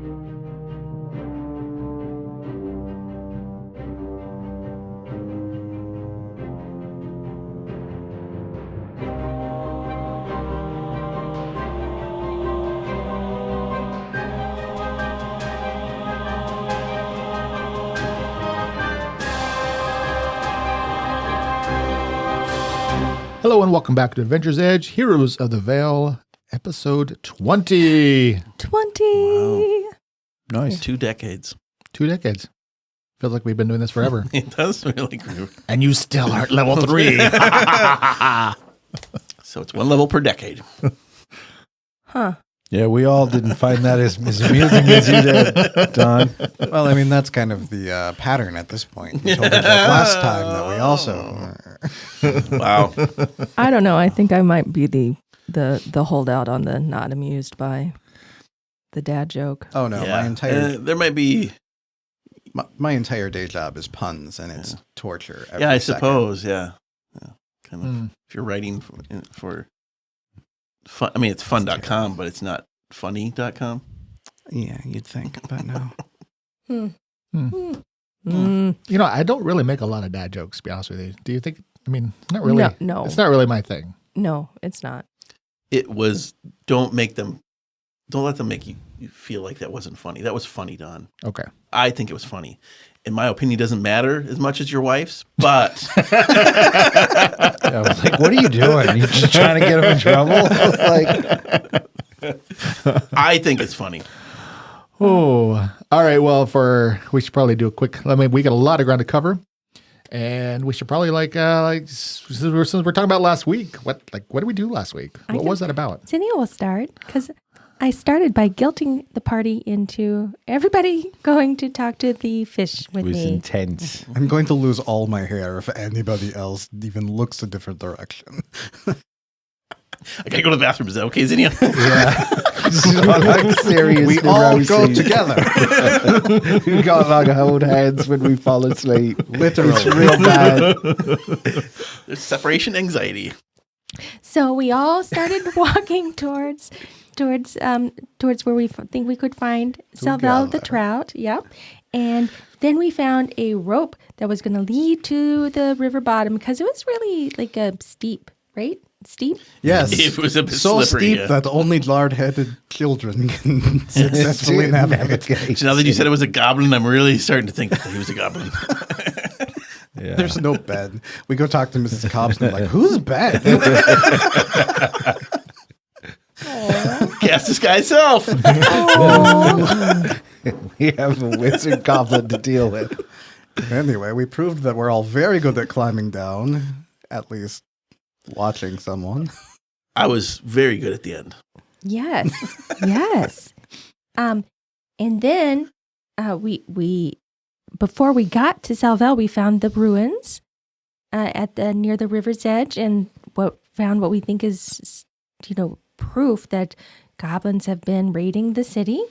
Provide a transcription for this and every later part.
Hello and welcome back to Adventure's Edge, Heroes of the Vale, episode 20. 20. Wow. Nice. 2 decades. 2 decades. Feels like we've been doing this forever. It does really grow. And you still aren't level 3. So it's 1 level per decade. Huh. Yeah, we all didn't find that as amusing as you did, Don. Well, I mean, that's kind of the pattern at this point. We told it like last time that we also... Wow. I don't know. I think I might be the holdout on the not amused by the dad joke. Oh, no. Yeah. There might be... My entire day job is puns, and it's torture every Yeah, I second. suppose, yeah. Kind of, if you're writing for fun, I mean, it's fun.com, but it's not funny.com. Yeah, you'd think, but no. You know, I don't really make a lot of dad jokes, to be honest with you. Do you think? I mean, not really. No. It's not really my thing. No, it's not. It was, don't let them make you feel like that wasn't funny. That was funny, Don. Okay. I think it was funny. In my opinion, doesn't matter as much as your wife's, but I was like, what are you doing? You just trying to get him in trouble? I think it's funny. Oh, all right. Well, we should probably do a quick. I mean, we got a lot of ground to cover, and we should probably since we're talking about last week. What did we do last week? What was that about? Zinnia will start because I started by guilting the party into everybody going to talk to the fish with It was me. intense. I'm going to lose all my hair if anybody else even looks a different direction. I gotta go to the bathroom. Is that okay, Zinnia? Yeah. Serious We all go neuroses. together. We got like hold hands when we fall asleep. Literally. It's real bad. There's separation anxiety. So we all started walking towards where we think we could find Salvel the trout. Yep. And then we found a rope that was going to lead to the river bottom because it was really like a steep, right? Steep? Yes. It was a bit so slippery, steep that only lard-headed children can successfully navigate. So now that you said it was a goblin, I'm really starting to think that he was a goblin. Yeah. There's no bed. We go talk to Mrs. Cobbs and they're like, whose bed? Cast this guy's self. We have a wizard goblin to deal with. Anyway, we proved that we're all very good at climbing down, at least watching someone. I was very good at the end. Yes. Yes. And then we before we got to Salvel, we found the ruins near the river's edge, and found what we think is, proof that goblins have been raiding the city,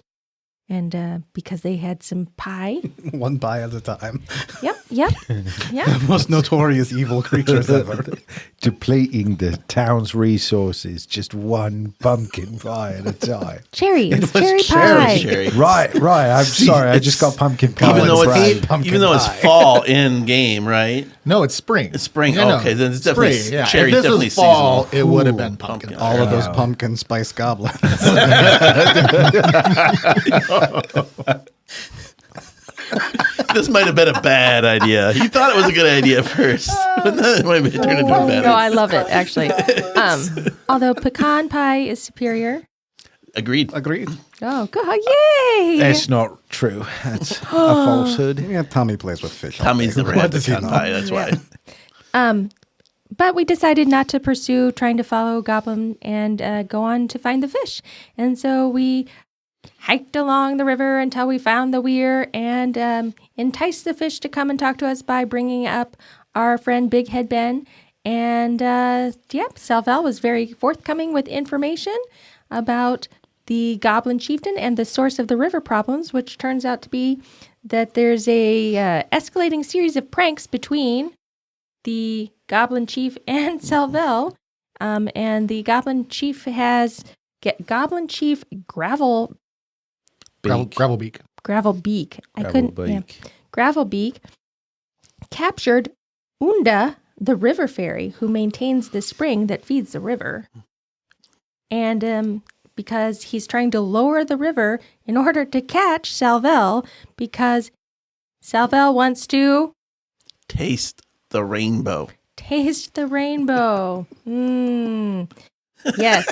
and because they had some pie. One pie at a time. Yep. The most notorious evil creatures ever. Depleting the town's resources, just one pumpkin pie at a time. Cherry Cherry. pie. Right. I'm sorry. I just got pumpkin pie. Even though Right. it's fall in game, right? No, it's spring. It's spring. Yeah, Okay, then it's spring. definitely Yeah. cherry's If this definitely was fall, seasonal. it would have been pumpkin. pumpkin. All of those Yeah. pumpkin spice goblins. This might have been a bad idea. You thought it was a good idea at first, but then it might have turned into a bad No, idea. I love it actually. Although pecan pie is superior. Agreed. Agreed. Oh, God, yay! That's not true. That's a falsehood. Yeah, Tommy plays with fish. all Tommy's day. never What had does he pecan know? pie. That's why. But we decided not to pursue trying to follow Goblin and go on to find the fish. And so we hiked along the river until we found the weir and enticed the fish to come and talk to us by bringing up our friend Big Head Ben. And Salvel was very forthcoming with information about the Goblin Chieftain and the source of the river problems, which turns out to be that there's a escalating series of pranks between the Goblin Chief and Salvel, and the Goblin Chief has Goblin Chief Gravel Gravel beak. Gravelbeak. I couldn't. Yeah. Beak. Gravelbeak captured Unda, the river fairy, who maintains the spring that feeds the river. And because he's trying to lower the river in order to catch Salvel, because Salvel wants to Taste the rainbow. taste the rainbow. Yes.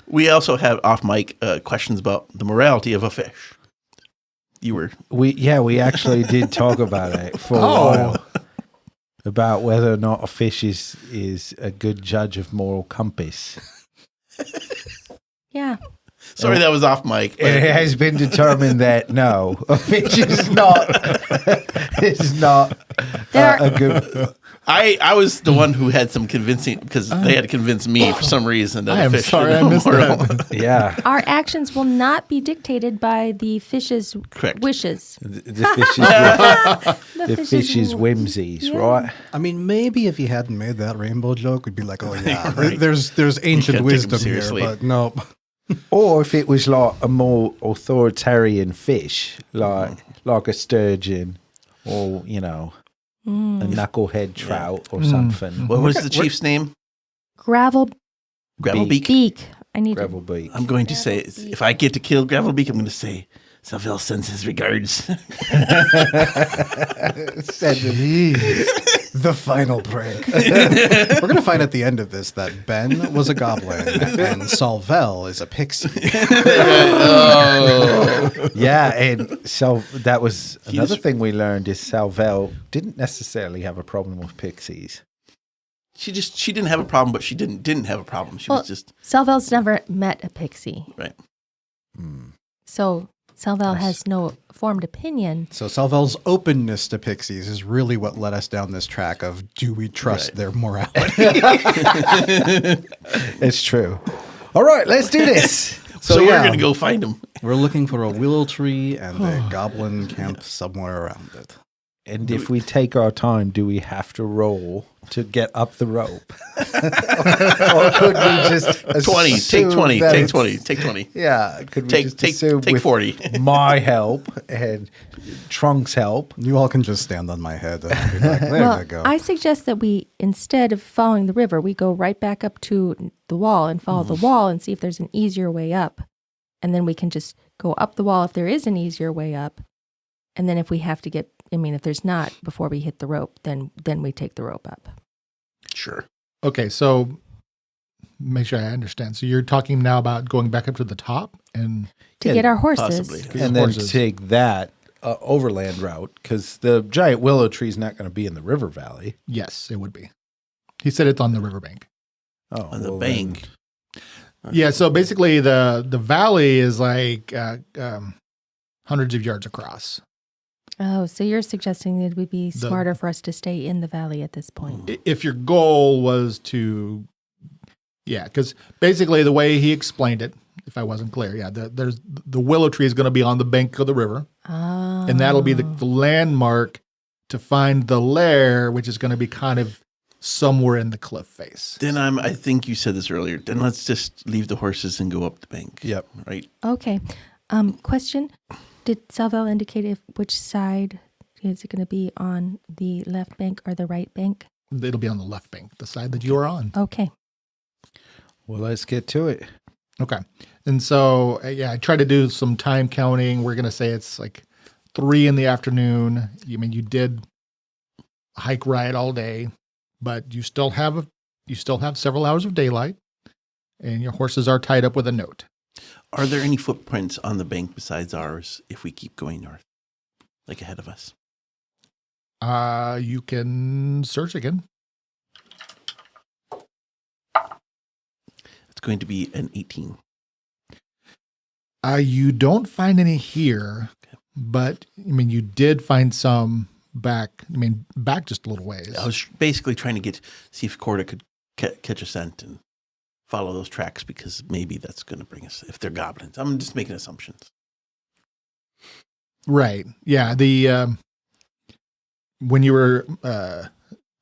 We also have off mic questions about the morality of a fish. We actually did talk about it for a while. About whether or not a fish is a good judge of moral compass. Yeah. Sorry, that was off mic. It has been determined that no, a fish is not a good. I was the one who had some convincing because they had to convince me for some reason that I a am fish sorry should I know missed moral. that. Yeah, Our actions will not be dictated by the fish's Correct. wishes. the The fish's whimsies, Yeah. right? I mean, maybe if you hadn't made that rainbow joke, we'd be like, oh yeah, Right. there's ancient can't take 'em wisdom here, seriously. but nope. Or if it was like a more authoritarian fish, like a sturgeon, or a knucklehead trout or something. What was the chief's name? Gravel Gravelbeak. beak. I need Gravel beak. I'm going to say, if I get to kill Gravelbeak, I'm going to say, Saville sends his regards. The final prank. We're going to find at the end of this that Ben was a goblin and Salvel is a pixie. Yeah, and so that was another thing we learned is Salvel didn't necessarily have a problem with pixies. She didn't have a problem, but she didn't have a problem. She was just Salvel's never met a pixie. right. So Salvel has no formed opinion. So Salvel's openness to pixies is really what led us down this track of do we trust Right. their morality? It's true. All right, let's do this. So yeah. we're going to go find him. We're looking for a willow tree and a goblin camp somewhere around it. And if we take our time, do we have to roll to get up the rope? Or could we just 20. Take assume 20. that Take it's- 20. Take 20. Yeah, could we just assume Take with 40. my help and Trunk's help? You all can just stand on my head and be like, there we go. I suggest that we, instead of following the river, we go right back up to the wall and follow the wall and see if there's an easier way up. And then we can just go up the wall if there is an easier way up. And then if we have to get, if there's not before we hit the rope, then we take the rope up. Sure. Okay, so make sure I understand. So you're talking now about going back up to the top and To get our horses. Possibly. And then horses. take that overland route because the giant willow tree is not going to be in the river valley. yes, it would be. He said it's on the riverbank. Oh, On the well, bank. Yeah, so basically the valley is like hundreds of yards across. Oh, so you're suggesting that it would be smarter for us to stay in the valley at this point. If your goal was to, because basically the way he explained it, if I wasn't clear, there's the willow tree is going to be on the bank of the river, and that'll be the landmark to find the lair, which is going to be kind of somewhere in the cliff face. Then I think you said this earlier. Then let's just leave the horses and go up the bank. Yep. Right. Okay. Question. Did Salvel indicate which side is it going to be on, the left bank or the right bank? It'll be on the left bank, the side that you are on. Okay. Well, let's get to it. Okay. And so, I tried to do some time counting. We're going to say it's like 3 in the afternoon. You did hike ride all day, but you still have several hours of daylight, and your horses are tied up with a note. Are there any footprints on the bank besides ours if we keep going north, like ahead of us? You can search again. It's going to be an 18. You don't find any here, but you did find some back. Back just a little ways. I was basically trying to see if Corda could catch a scent and follow those tracks because maybe that's going to bring us, if they're goblins. I'm just making assumptions. Right. Yeah. The when you were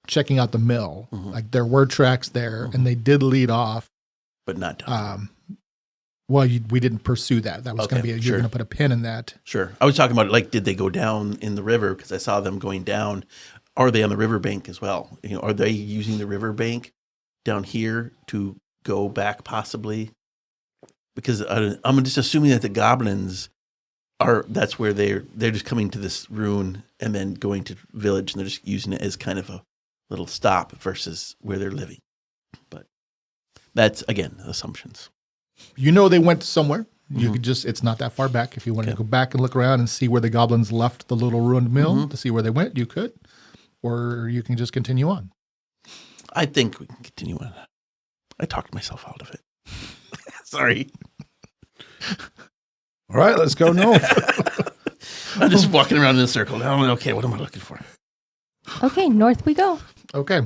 checking out the mill, like there were tracks there, and they did lead off. But not Well, we didn't pursue that. That was going to Okay, be, sure. you're going to put a pin in that. Sure. I was talking about like, did they go down in the river? Because I saw them going down. Are they on the riverbank as well? Are they using the riverbank down here to go back possibly? Because I'm just assuming that the goblins that's where they're just coming to this ruin and then going to village, and they're just using it as kind of a little stop versus where they're living. But that's, again, assumptions. They went somewhere. You could it's not that far back. If you wanted to go back and look around and see where the goblins left the little ruined mill to see where they went, you could. Or you can just continue on. I think we can continue on. I talked myself out of it. Sorry. All right, let's go north. I'm just walking around in a circle now. Okay, what am I looking for? Okay, north we go. Okay.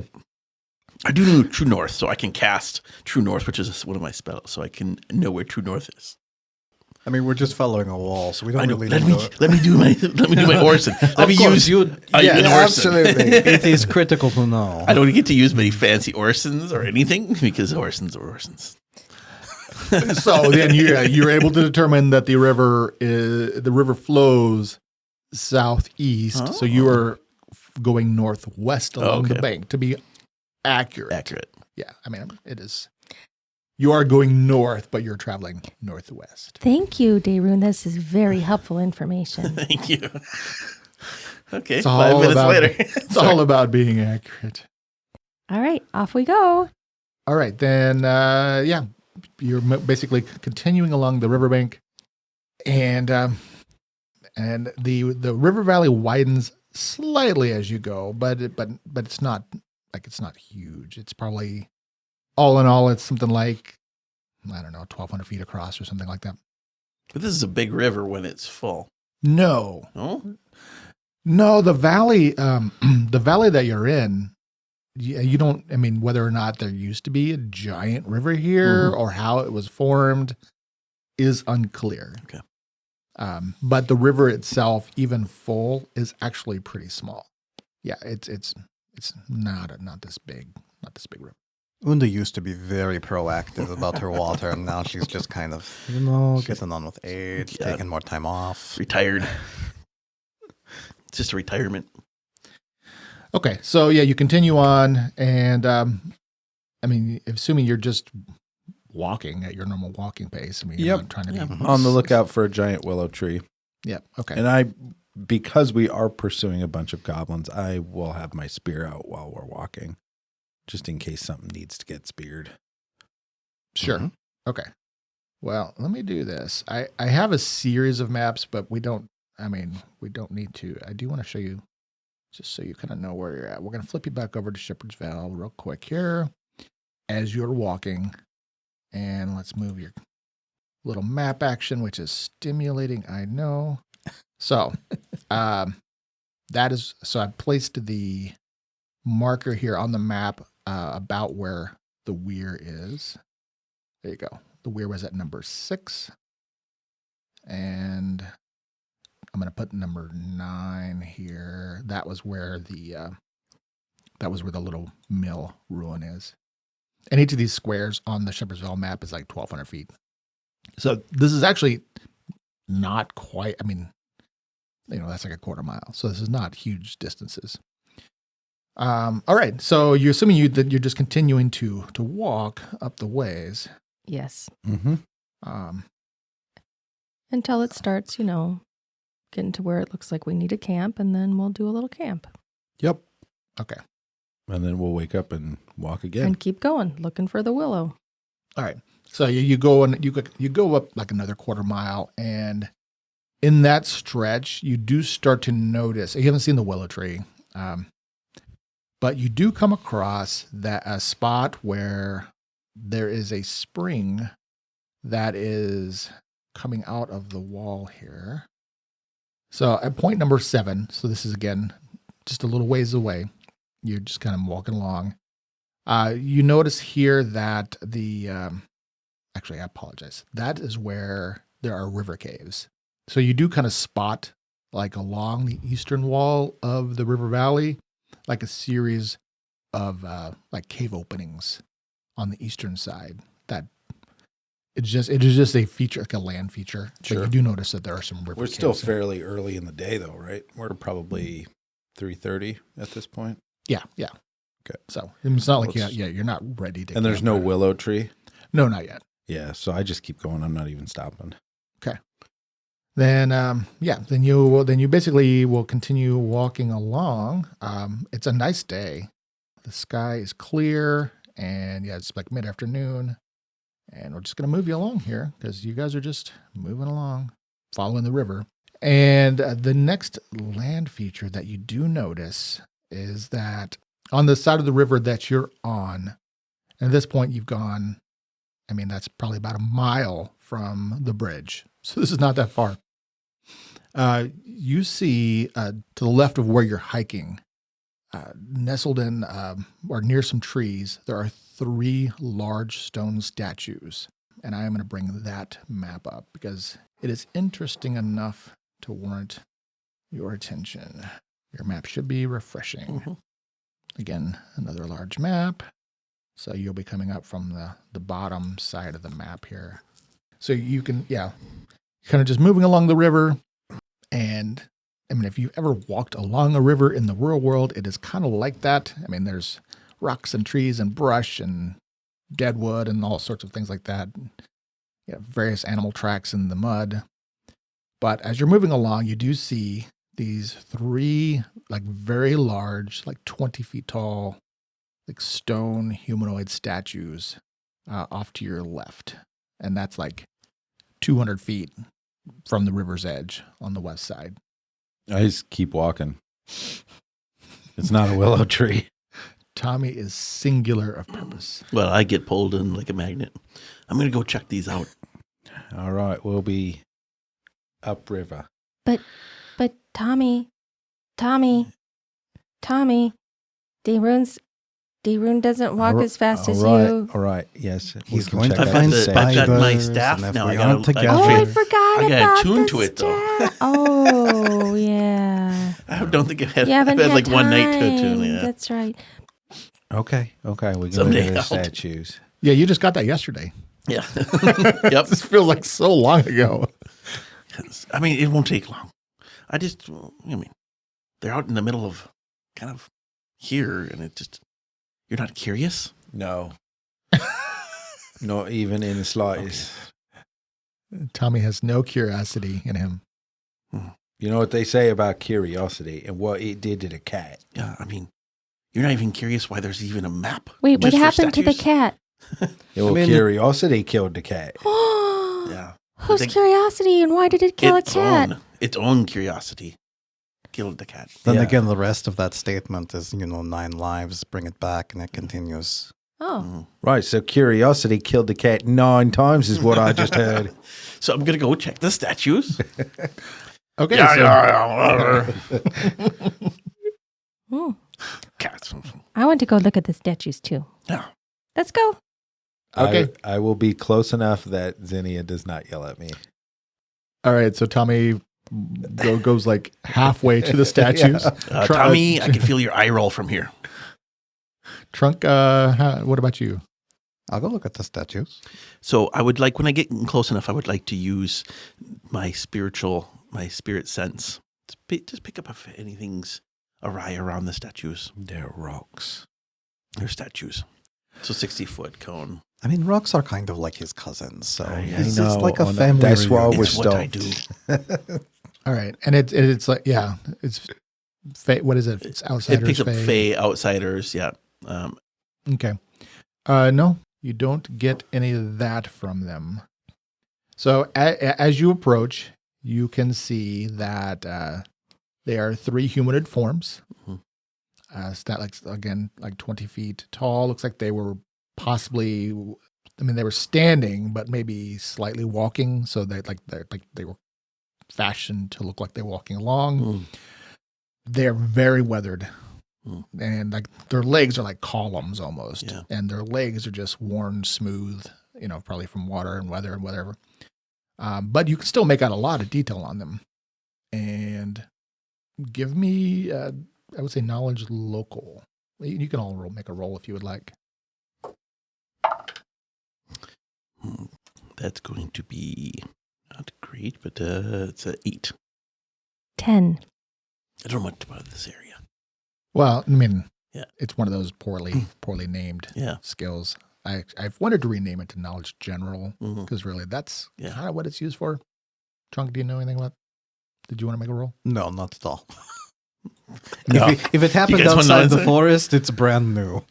I do know True North, so I can cast True North, which is one of my spells, so I can know where True North is. I mean, we're just following a wall, so we I don't know. really Let know. me do my Orson. Let me use an Orson. absolutely. It is critical to know. I don't get to use many fancy Orsons or anything because Orsons are Orsons. So then you're able to determine that the river flows southeast. So you are going northwest along the bank to be accurate. Accurate. Yeah, I mean it is. You are going north, but you're traveling northwest. Thank you, Dayrun. This is very helpful information. Thank you. Okay, It's 5 all minutes about, later. It's all about being accurate. All right, off we go. All right, then, you're basically continuing along the riverbank, and the river valley widens slightly as you go, but it's not huge. It's probably, all in all, it's something like, I don't know, 1,200 feet across or something like that. But this is a big river when it's full. No, the valley, the valley that you're in. You don't, I mean, whether or not there used to be a giant river here or how it was formed is unclear. Okay. But the river itself, even full, is actually pretty small. Yeah, it's not this big river. Unda used to be very proactive about her water, and now she's just kind of, getting on with age, taking more time off. Retired. It's just a retirement. Okay, so yeah, you continue on, and I mean, assuming you're just walking at your normal walking pace. I mean, you're not trying to be on the lookout for a giant willow tree. Yeah. Okay. And because we are pursuing a bunch of goblins, I will have my spear out while we're walking, just in case something needs to get speared. Sure. Okay. Well, let me do this. I have a series of maps, but we don't need to. I do want to show you, just so you kind of know where you're at. We're going to flip you back over to Shepherd's Vale real quick here as you're walking. And let's move your little map action, which is stimulating, I know. So, I placed the marker here on the map about where the weir is. There you go. The weir was at number 6. And I'm going to put number 9 here. That was where the little mill ruin is. And each of these squares on the Shepherdsville map is like 1,200 feet. So this is actually not quite, I mean, that's like a quarter mile. So this is not huge distances. All right. So you're assuming that you're just continuing to walk up the ways. Yes. Mm-hmm. Until it starts, getting to where it looks like we need a camp, and then we'll do a little camp. Yep. Okay. And then we'll wake up and walk again. And keep going, looking for the willow. All right. So you go and you go up like another quarter mile, and in that stretch, you do start to notice. You haven't seen the willow tree, but you do come across a spot where there is a spring that is coming out of the wall here. So at point number 7, so this is again just a little ways away. You're just kind of walking along. You notice here that actually, I apologize. That is where there are river caves. So you do kind of spot, like along the eastern wall of the river valley, like a series of like cave openings on the eastern side that it is just a feature, like a land feature. Sure. But you do notice that there are some river We're still caves. fairly early in the day, though, right? We're probably 3:30 at this point. Yeah. Okay. So it's not like Let's- you're not ready to. And there's camp no right? willow tree. No, not yet. Yeah, so I just keep going. I'm not even stopping. Then then you basically will continue walking along. It's a nice day. The sky is clear, and it's like mid-afternoon, and we're just gonna move you along here because you guys are just moving along, following the river. And the next land feature that you do notice is that on the side of the river that you're on, and at this point you've gone, that's probably about a mile from the bridge, so this is not that far. You see to the left of where you're hiking, nestled in or near some trees, there are 3 large stone statues. And I am going to bring that map up because it is interesting enough to warrant your attention. Your map should be refreshing. Mhm. Again, another large map. So you'll be coming up from the bottom side of the map here. So you can, kind of just moving along the river. And if you've ever walked along a river in the real world, it is kind of like that. There's rocks and trees and brush and dead wood and all sorts of things like that. Various animal tracks in the mud. But as you're moving along, you do see these 3 like very large, like 20 feet tall, like stone humanoid statues off to your left. And that's like 200 feet from the river's edge on the west side. I just keep walking. It's not a willow tree. Tommy is singular of purpose. Well, I get pulled in like a magnet. I'm going to go check these out. All right, we'll be upriver. But Tommy, D-Rune doesn't walk as fast as you. All right, yes. we He's can going check to out find the I've got my spiders, staff and if now. we I gotta- aren't together- Oh, I I forgot I gotta about tune the to it, though. staff. Oh, yeah. I don't think I've had, You haven't I've had had like one night to time. tune. Yeah. That's right. Okay. We can look Someday at the I'll- statues. Yeah, you just got that yesterday. Yeah. Yep. This feels like so long ago. It won't take long. They're out in the middle of kind of here, and you're not curious? No. Not even in the slightest. Tommy has no curiosity in him. You know what they say about curiosity and what it did to the cat? Yeah, you're not even curious why there's even a map. Wait, what just for happened to the statues? cat? Curiosity killed the cat. Yeah. Whose I think curiosity and why did it kill a cat? Its own curiosity killed the cat. Then Yeah. again, the rest of that statement is, 9 lives, bring it back, and it continues. Oh, Mhm. Right, so curiosity killed the cat 9 times is what I just heard. So I'm gonna go check the statues. Okay. Hmm. Cats. I want to go look at the statues too. Yeah. Let's go. Okay. I will be close enough that Zinnia does not yell at me. All right. So Tommy goes like halfway to the statues. Tommy, I can feel your eye roll from here. Trunk, what about you? I'll go look at the statues. So I would like, when I get close enough, I would like to use my spirit sense. Just pick up if anything's awry around the statues. They're rocks. They're statues. So 60-foot cone. Rocks are kind of like his cousins, so I it's know, like a I know. family That's why reunion. we're It's what I stoked. do. All right. And it's like, it's, what is it? It's outsiders. It picks up Fae. Fae, outsiders, yeah. Okay. No, you don't get any of that from them. So as you approach, you can see that they are 3 humanoid forms. Mhm. Like 20 feet tall. Looks like they were possibly, they were standing, but maybe slightly walking. So they were fashioned to look like they're walking along. Mm. They're very weathered. Mm. And like their legs are like columns almost. Yeah. And their legs are just worn smooth, probably from water and weather and whatever. But you can still make out a lot of detail on them. And give me, I would say, knowledge local. You can all make a roll if you would like. That's going to be not great, but it's an 8. 10. I don't know much about this area. Well, I mean, Yeah. it's one of those poorly named Yeah. skills. I've wanted to rename it to knowledge general Mhm. because really that's Yeah. kind of what it's used for. Trunk, do you know anything about? Did you want to make a roll? No, not at all. No. If it happened guys want an outside the answer? forest, it's brand new.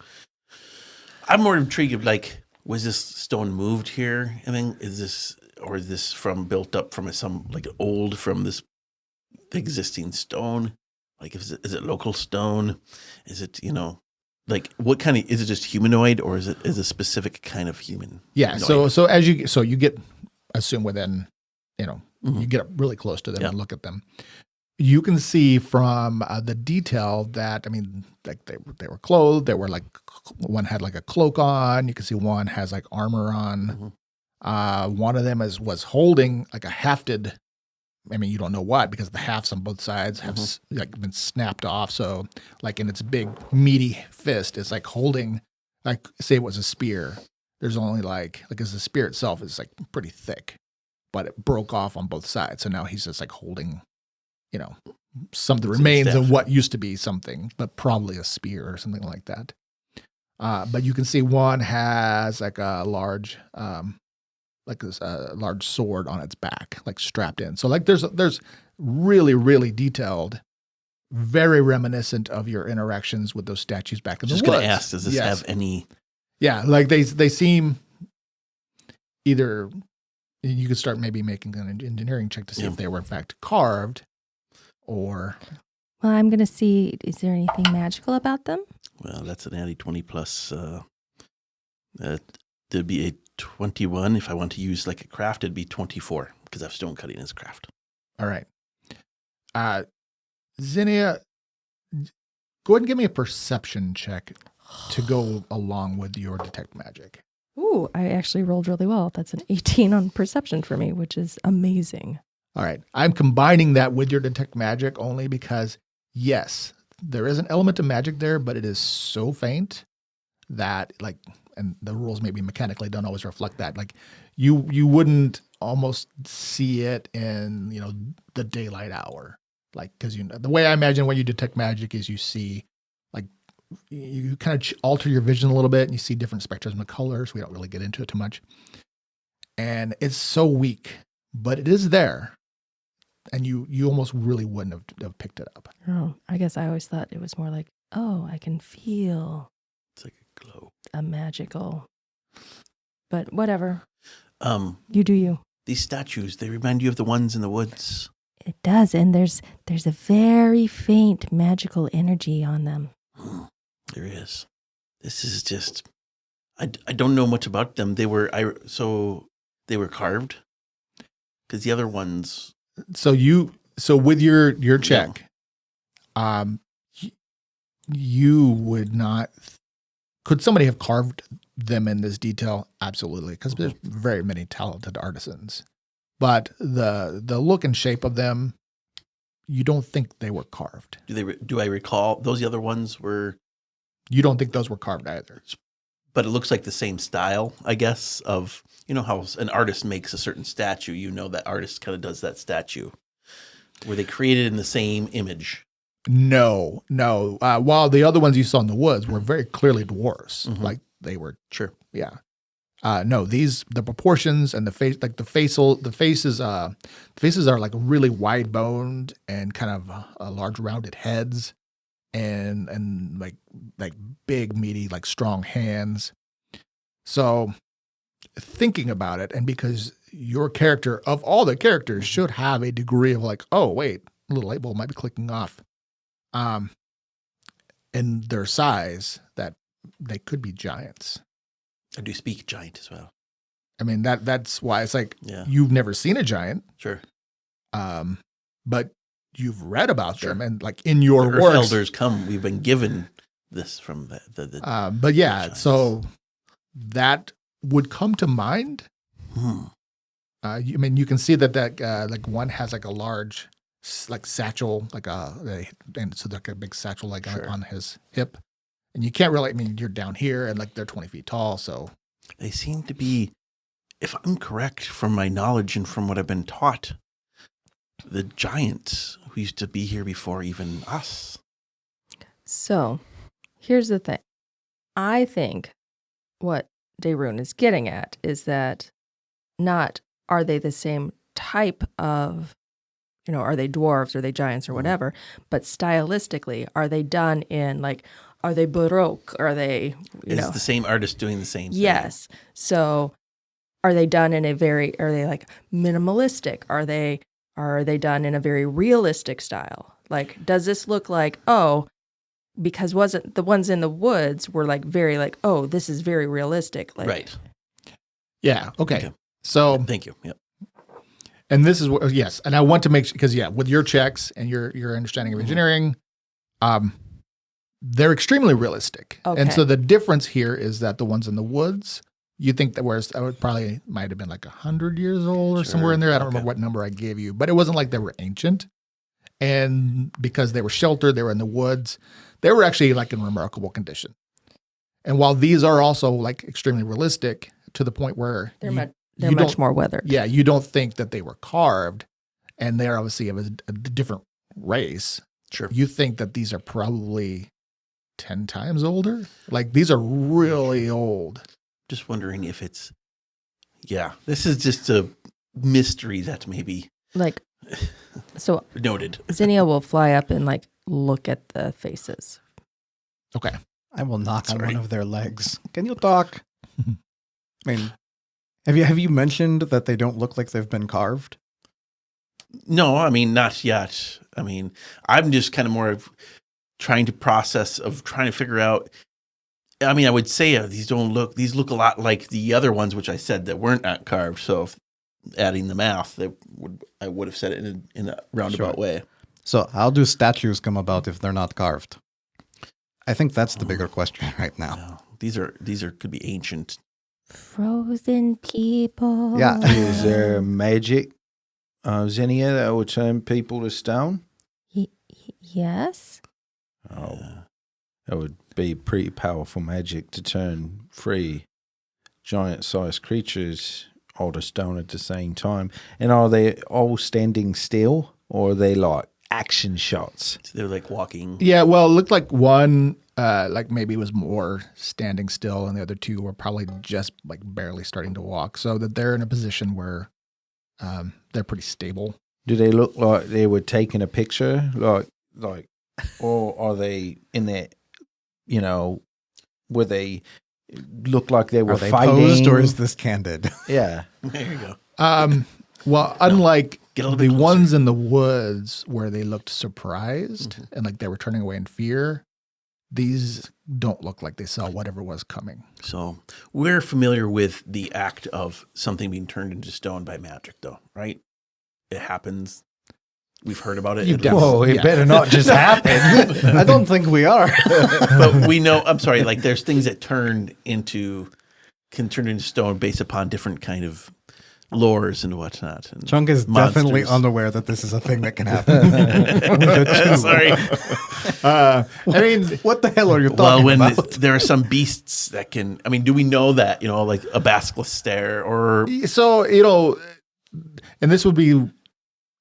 I'm more intrigued of like, was this stone moved here? I mean, is this from built up from some like old from this existing stone? Like, is it local stone? Is it, like what kind of, is it just humanoid or is it a specific kind of human? Yeah. So you get assume within, Mhm. you get up really close to them Yeah. and look at them. You can see from the detail that, I mean, like they were clothed. They were like, one had like a cloak on. You can see one has like armor on. One of them was holding like a hafted. I mean, you don't know what because the hafts on both sides have like been snapped off. So like in its big meaty fist, it's like holding, like say it was a spear. There's only like as the spear itself is like pretty thick, but it broke off on both sides. So now he's just like holding, some of the Some remains staff. of what used to be something, but probably a spear or something like that. But you can see one has like a large, like this large sword on its back, like strapped in. So like there's really, really detailed, very reminiscent of your interactions with those statues back in Just the going woods. to ask, does this Yes. have any? Yeah, like they seem either. You could start maybe making an engineering check to see Yeah. if they were in fact carved, or Well, I'm going to see, is there anything magical about them? Well, that's an natty 20 plus. There'd be a 21. If I want to use like a craft, it'd be 24 because I have stone cutting as craft. all right. Zinnia, go ahead and give me a perception check to go along with your detect magic. Ooh, I actually rolled really well. That's an 18 on perception for me, which is amazing. All right. I'm combining that with your detect magic only because, yes, there is an element of magic there, but it is so faint that, like, and the rules maybe mechanically don't always reflect that. Like, you wouldn't almost see it in, the daylight hour. Like, because the way I imagine when you detect magic is you see, like, you kind of alter your vision a little bit and you see different spectrums of colors. We don't really get into it too much. And it's so weak, but it is there. And you almost really wouldn't have picked it up. Oh, I guess I always thought it was more like, oh, I can feel It's like a glow. a magical, but whatever. Um, You do you. these statues, they remind you of the ones in the woods. It does, and there's a very faint magical energy on them. There is. This is just. I don't know much about them. They were carved because the other ones. So with your check, you would not. Could somebody have carved them in this detail? Absolutely, because there's very many talented artisans. But the look and shape of them, you don't think they were carved. Do I recall those? The other ones were. You don't think those were carved either. But it looks like the same style, I guess, of, how an artist makes a certain statue, that artist kind of does that statue. Were they created in the same image? No. While the other ones you saw in the woods were very clearly dwarfs, like they were. Sure. Yeah. No, the proportions and the face, like the faces are like really wide boned and kind of large rounded heads. And like big, meaty, like strong hands. So thinking about it, and because your character of all the characters should have a degree of like, oh wait, a little light bulb might be clicking off. In their size, that they could be giants. I do speak giant as well. I mean that's why it's like Yeah. you've never seen a giant, Sure. but you've read about them and like in your The Earth works. Elders come. We've been given this from the But yeah, giants. so that would come to mind. You can see that like one has like a large like satchel, and so like a big satchel like Sure. on his hip, and you can't really. I mean, you're down here, and like they're 20 feet tall, so They seem to be if I'm correct from my knowledge and from what I've been taught, the giants who used to be here before even us. So, here's the thing. I think what Daerun is getting at is that not are they the same type of, are they dwarves, are they giants or whatever, but stylistically, are they done in are they Baroque? Are they, Is the same artist doing the same thing? Yes. So are they done in are they like minimalistic? Are they done in a very realistic style? Like, does this look like, because wasn't the ones in the woods were like very like, this is very realistic. Like, Right. Yeah. Okay. So thank you. Yep. And this is what, yes. And I want to make sure, because with your checks and your understanding of engineering, they're extremely realistic. Okay. And so the difference here is that the ones in the woods, you think that whereas I would probably might have been like 100 years old or somewhere in there. I don't remember what number I gave you, but it wasn't like they were ancient. And because they were sheltered, they were in the woods, they were actually like in remarkable condition. And while these are also like extremely realistic to the point where they're much more weathered. Yeah, you don't think that they were carved, and they're obviously of a different race. Sure. You think that these are probably 10 times older? Like, these are really old. Just wondering if it's, this is just a mystery that maybe like, so noted. Zinnia will fly up and like look at the faces. Okay. I will knock on one of their legs. Can you talk? I mean, have you mentioned that they don't look like they've been carved? No, I mean, not yet. I mean, I'm just kind of more of trying to figure out. I mean, I would say these look a lot like the other ones, which I said that weren't not carved. So if adding the math, I would have said it in a roundabout way. So how do statues come about if they're not carved? I think that's the bigger question right now. No, these are could be ancient. Frozen people. Yeah. Is there magic, Zinnia, that will turn people to stone? Yes. Oh, that would be pretty powerful magic to turn 3 giant-sized creatures all to stone at the same time. And are they all standing still, or are they like action shots? So they're like walking. Yeah, well, it looked like one, like maybe was more standing still, and the other two were probably just like barely starting to walk, so that they're in a position where they're pretty stable. Do they look like they were taking a picture, like, or are they in there? Were they look like they were Are they fighting, posed, or is this candid? Yeah. There you go. Well, unlike Get a little the bit closer. ones in the woods where they looked surprised and like they were turning away in fear, these don't look like they saw whatever was coming. So we're familiar with the act of something being turned into stone by magic, though, right? It happens. We've heard about it. Whoa, it better not just happen. I don't think we are. But we know, I'm sorry, like there's things that can turn into stone based upon different kind of lores and whatnot. And Chunk is monsters. definitely unaware that this is a thing that can happen. With a two. Sorry. I mean, What the hell are you Well, talking when about? there are some beasts that can, I mean, do we know that, like a basilisk stare or so, and this would be,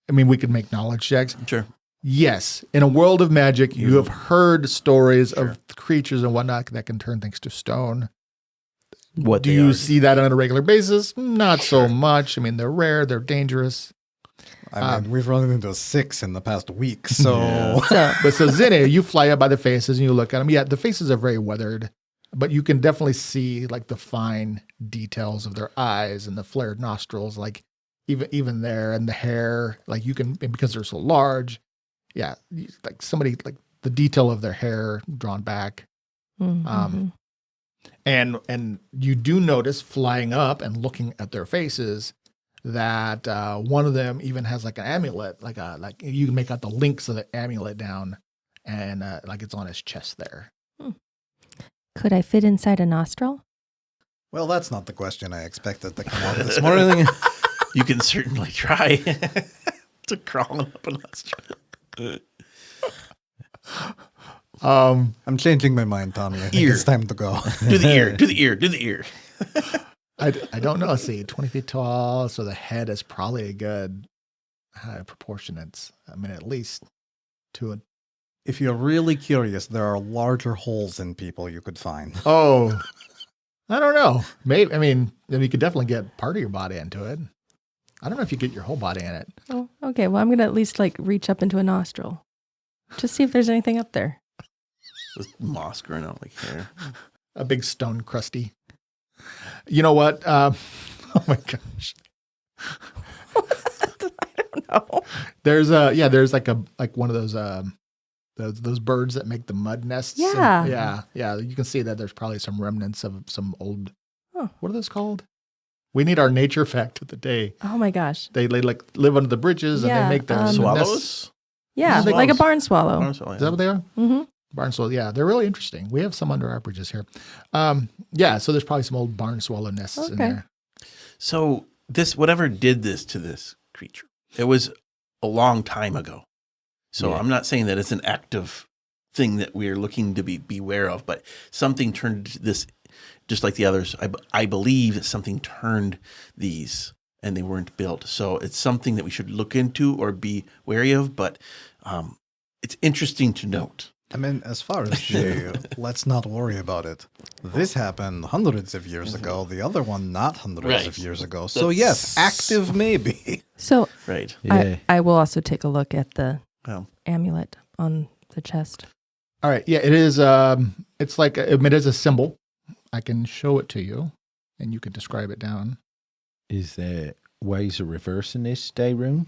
I mean, we could make knowledge checks. sure. Yes, in a world of magic, you have heard stories of creatures and whatnot that can turn things to stone. What Do you see that on a regular basis? Not so much. I mean, they're rare, they're dangerous. I mean, we've run into 6 in the past week, so So But so Zinnia, you fly up by the faces and you look at them. Yeah, the faces are very weathered, but you can definitely see like the fine details of their eyes and the flared nostrils, like even there, and the hair. Like you can, because they're so large. Yeah, like somebody, like the detail of their hair drawn back. mhm. And you do notice flying up and looking at their faces that one of them even has like an amulet, like you can make out the links of the amulet down, and like it's on his chest there. Could I fit inside a nostril? well, that's not the question I expected to come out this morning. You can certainly try to crawl up a nostril. I'm changing my mind, Tommy. I think Ear. it's time to go. Do the ear, do the ear, do the ear. I don't know. Let's see, 20 feet tall. So the head is probably a good proportionate. I mean, at least two. If you're really curious, there are larger holes in people you could find. Oh, I don't know. Maybe. I mean, you could definitely get part of your body into it. I don't know if you get your whole body in it. Oh, okay. Well, I'm going to at least like reach up into a nostril. Just see if there's anything up there. With moss growing out like hair. A big stone crusty. You know what? Oh my gosh. I don't know. There's like one of those birds that make the mud nests. Yeah. Yeah. You can see that there's probably some remnants of some old. Huh. What are those called? We need our nature fact of the day. Oh my gosh. They like live under the bridges and Yeah, they make their nests. Swallows? Yeah, Swallows. like a barn swallow. Barn swallow, Is that what they are? Mm-hmm. Barn swallow. Yeah, they're really interesting. We have some under our bridges here. Yeah, so there's probably some old barn swallow nests in Okay. there. So this, whatever did this to this creature, it was a long time ago. So Yeah. I'm not saying that it's an active thing that we're looking to beware of, but something turned this, just like the others. I believe that something turned these and they weren't built. So it's something that we should look into or be wary of, but it's interesting to note. I mean, as far as let's not worry about it. This happened hundreds of years ago. The other one, not hundreds of years ago. So yes, active maybe. So Right. Yeah. I will also take a look at the Well, amulet on the chest. All right. Yeah, it is. It's like it is a symbol. I can show it to you, and you can describe it down. Is there ways of reversing this, Dayrune?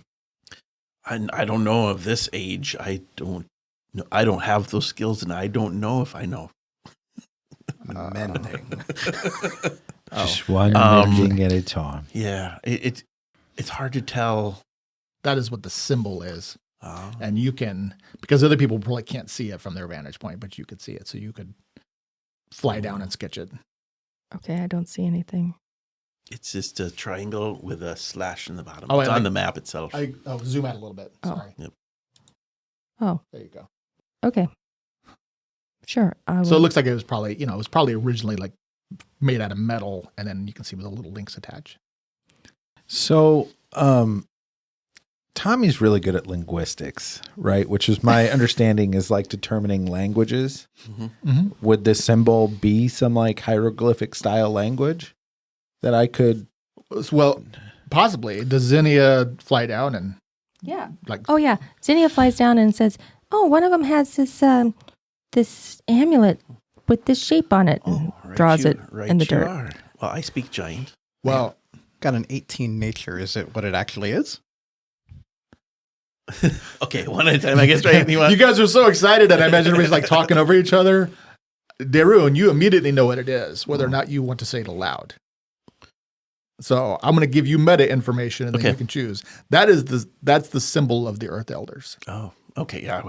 I don't know of this age. I don't know. I don't have those skills, and I don't know if I know. Mending. Just one mending at a time. Yeah, it's hard to tell. That is what the symbol is, Oh. and you can, because other people probably can't see it from their vantage point, but you could see it, so you could fly down and sketch it. Okay, I don't see anything. It's just a triangle with a slash in the bottom. Oh, It's and on like- the map itself. I'll zoom out a little bit. Oh. Sorry. Yep. Oh, There you go. okay. Sure. I will. So it looks like it was probably originally like made out of metal, and then you can see with the little links attached. So, Tommy's really good at linguistics, right? Which is my understanding is like determining languages. Mhm. Would the symbol be some like hieroglyphic style language that I could? Well, possibly. Does Zinnia fly down and Yeah. like? Oh yeah, Zinnia flies down and says, "Oh, one of them has this amulet with this shape on it," and Oh, right draws you- it right in the you dirt. are. Well, I speak giant. Well, Got an 18 nature. Is it what it actually is? Okay, one at a time. I guess right. you guys are so excited, and I imagine everybody's like talking over each other. Darun, you immediately know what it is, whether or not you want to say it aloud. So I'm going to give you meta information, and then Okay. you can choose. That's the symbol of the Earth Elders. Oh, okay. Yeah.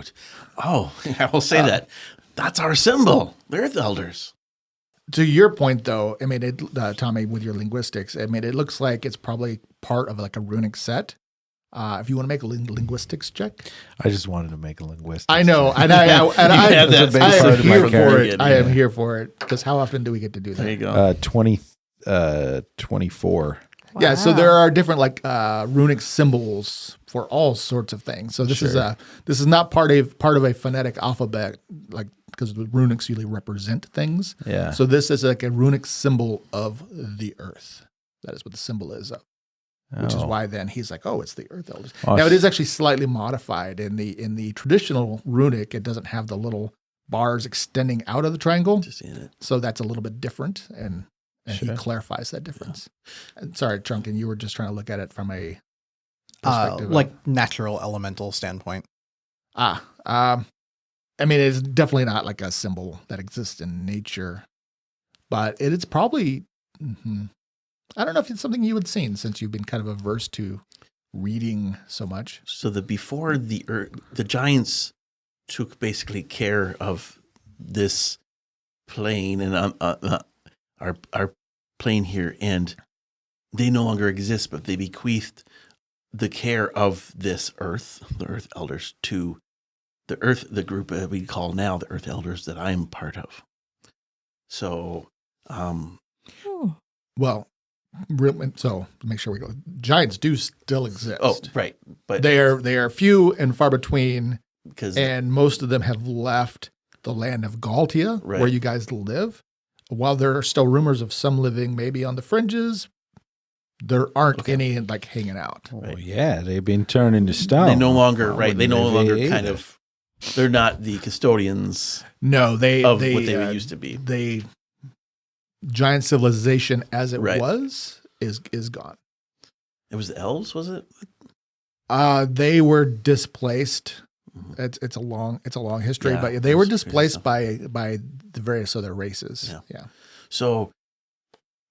I will say that. That's our symbol. The Earth Elders. To your point, though, I mean, Tommy, with your linguistics, I mean, it looks like it's probably part of like a runic set. If you want to make a linguistics check, I just wanted to make a linguistics. I know, and Yeah, that's a big I am part of my here for character. it. I am here for it because how often do we get to do that? There you go. 24. Yeah, so Wow. there are different like runic symbols for all sorts of things. So this is not part of a phonetic alphabet, like because the runics usually represent things. Yeah. So this is like a runic symbol of the earth. That is what the symbol is of, which is Oh. why then he's like, oh, it's the earth elders. Oh, Now it is actually slightly modified in the traditional runic. It doesn't have the little bars extending out of the triangle, Just in it. so that's a little bit different and he Sure. clarifies that difference. And sorry, Trunken, you were just trying to look at it from a perspective of- Like natural elemental standpoint. I mean, it's definitely not like a symbol that exists in nature, but it's probably, I don't know if it's something you had seen since you've been kind of averse to reading so much. So before the giants took basically care of this plane and our plane here, and they no longer exist, but they bequeathed the care of this earth, the Earth Elders, to the group that we call now the Earth Elders that I'm part of. So, Hmm. Well, So to make sure we go, giants do still exist. Oh, right. But They are few and far between, because and most of them have left the land of Galtia, Right. where you guys live. While there are still rumors of some living maybe on the fringes, there aren't any like hanging out. Oh, yeah, they've been turned into stone. they no longer, I right? They wouldn't no live longer here kind either. of, they're not the custodians No, they of what they used to be. They giant civilization as it Right. was is gone. It was the elves, was it? They were displaced. Mhm. It's a long history, Yeah, but they were there's displaced stuff. by the various other races. Yeah. So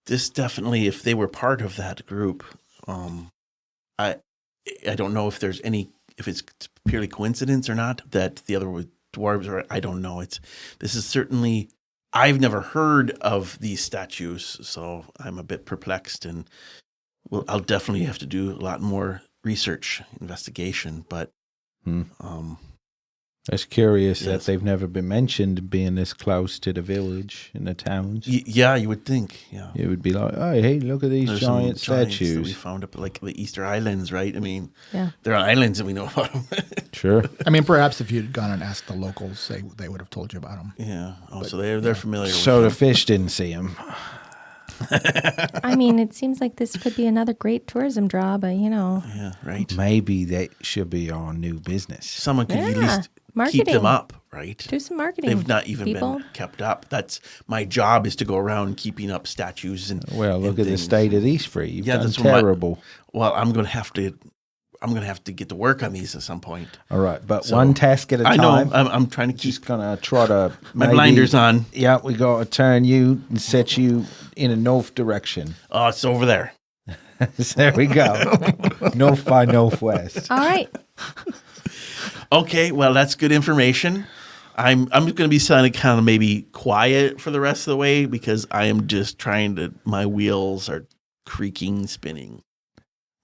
this definitely, if they were part of that group, I don't know if there's if it's purely coincidence or not that the other were dwarves, or I don't know. This is certainly, I've never heard of these statues, so I'm a bit perplexed, and I'll definitely have to do a lot more research, investigation, but It's curious that Yes. they've never been mentioned being this close to the village and the towns. yeah, you would think, yeah. It would be like, oh, hey, look at these There's some giant giants that we statues. found up like the Easter Islands, right? I mean, Yeah. there are islands and we know about them. Sure. I mean, perhaps if you'd gone and asked the locals, they would have told you about them. Yeah. Oh, so they're familiar So the with fish didn't see him. I mean, it seems like this could be another great tourism draw, but Yeah, right. Maybe that should be our new business. Someone could at Yeah, least marketing. keep them up, right? Do some marketing. They've not even people. been kept up. That's my job, is to go around keeping up statues and Well, look and at the things. state of these three. You've Yeah, done that's what my- terrible. Well, I'm gonna have to get to work on these at some point. All right, but So, one task at a I time. know. I'm trying to keep Just gonna try to my maybe- blinders on. Yeah, we got to turn you and set you in a north direction. Oh, it's over there. There we go. North by northwest. All right. Okay, well, that's good information. I'm going to be sounding kind of maybe quiet for the rest of the way because I am just my wheels are creaking, spinning.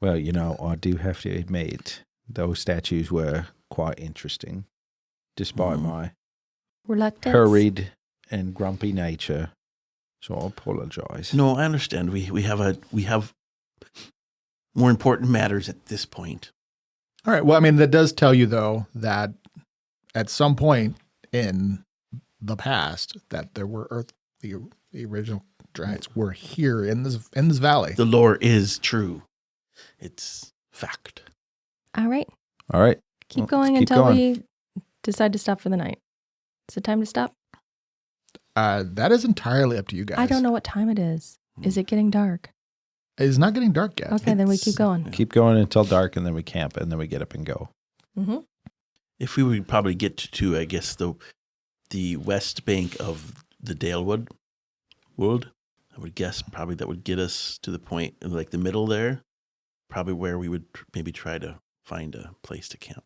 Well, I do have to admit, those statues were quite interesting, despite my Reluctance. hurried and grumpy nature. So I apologize. No, I understand. We have more important matters at this point. All right. Well, I mean, that does tell you though that at some point in the past that there were the original giants were here in this valley. The lore is true. It's fact. All right. All right. Keep Well, going keep until going. we decide to stop for the night. Is it time to stop? That is entirely up to you guys. I don't know what time it is. Is it getting dark? It's not getting dark yet. Okay, then we keep It's- going. Keep going until dark, and then we camp, and then we get up and go. Mm-hmm. If we would probably get to I guess the west bank of the Dalewood Wood, I would guess probably that would get us to the point like the middle there, probably where we would maybe try to find a place to camp.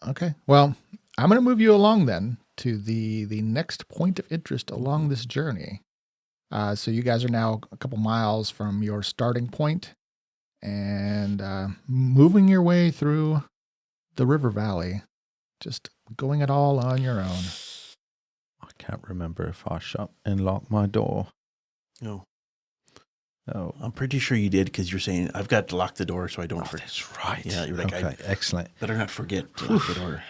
Okay. Well, I'm going to move you along then to the next point of interest along this journey. So you guys are now a couple miles from your starting point and moving your way through the river valley, just going it all on your own. I can't remember if I shut and locked my door. No, Oh, I'm pretty sure you did because you're saying I've got to lock the door so I don't forget. that's right. Yeah, you're like, okay, excellent. Better not forget to lock the door.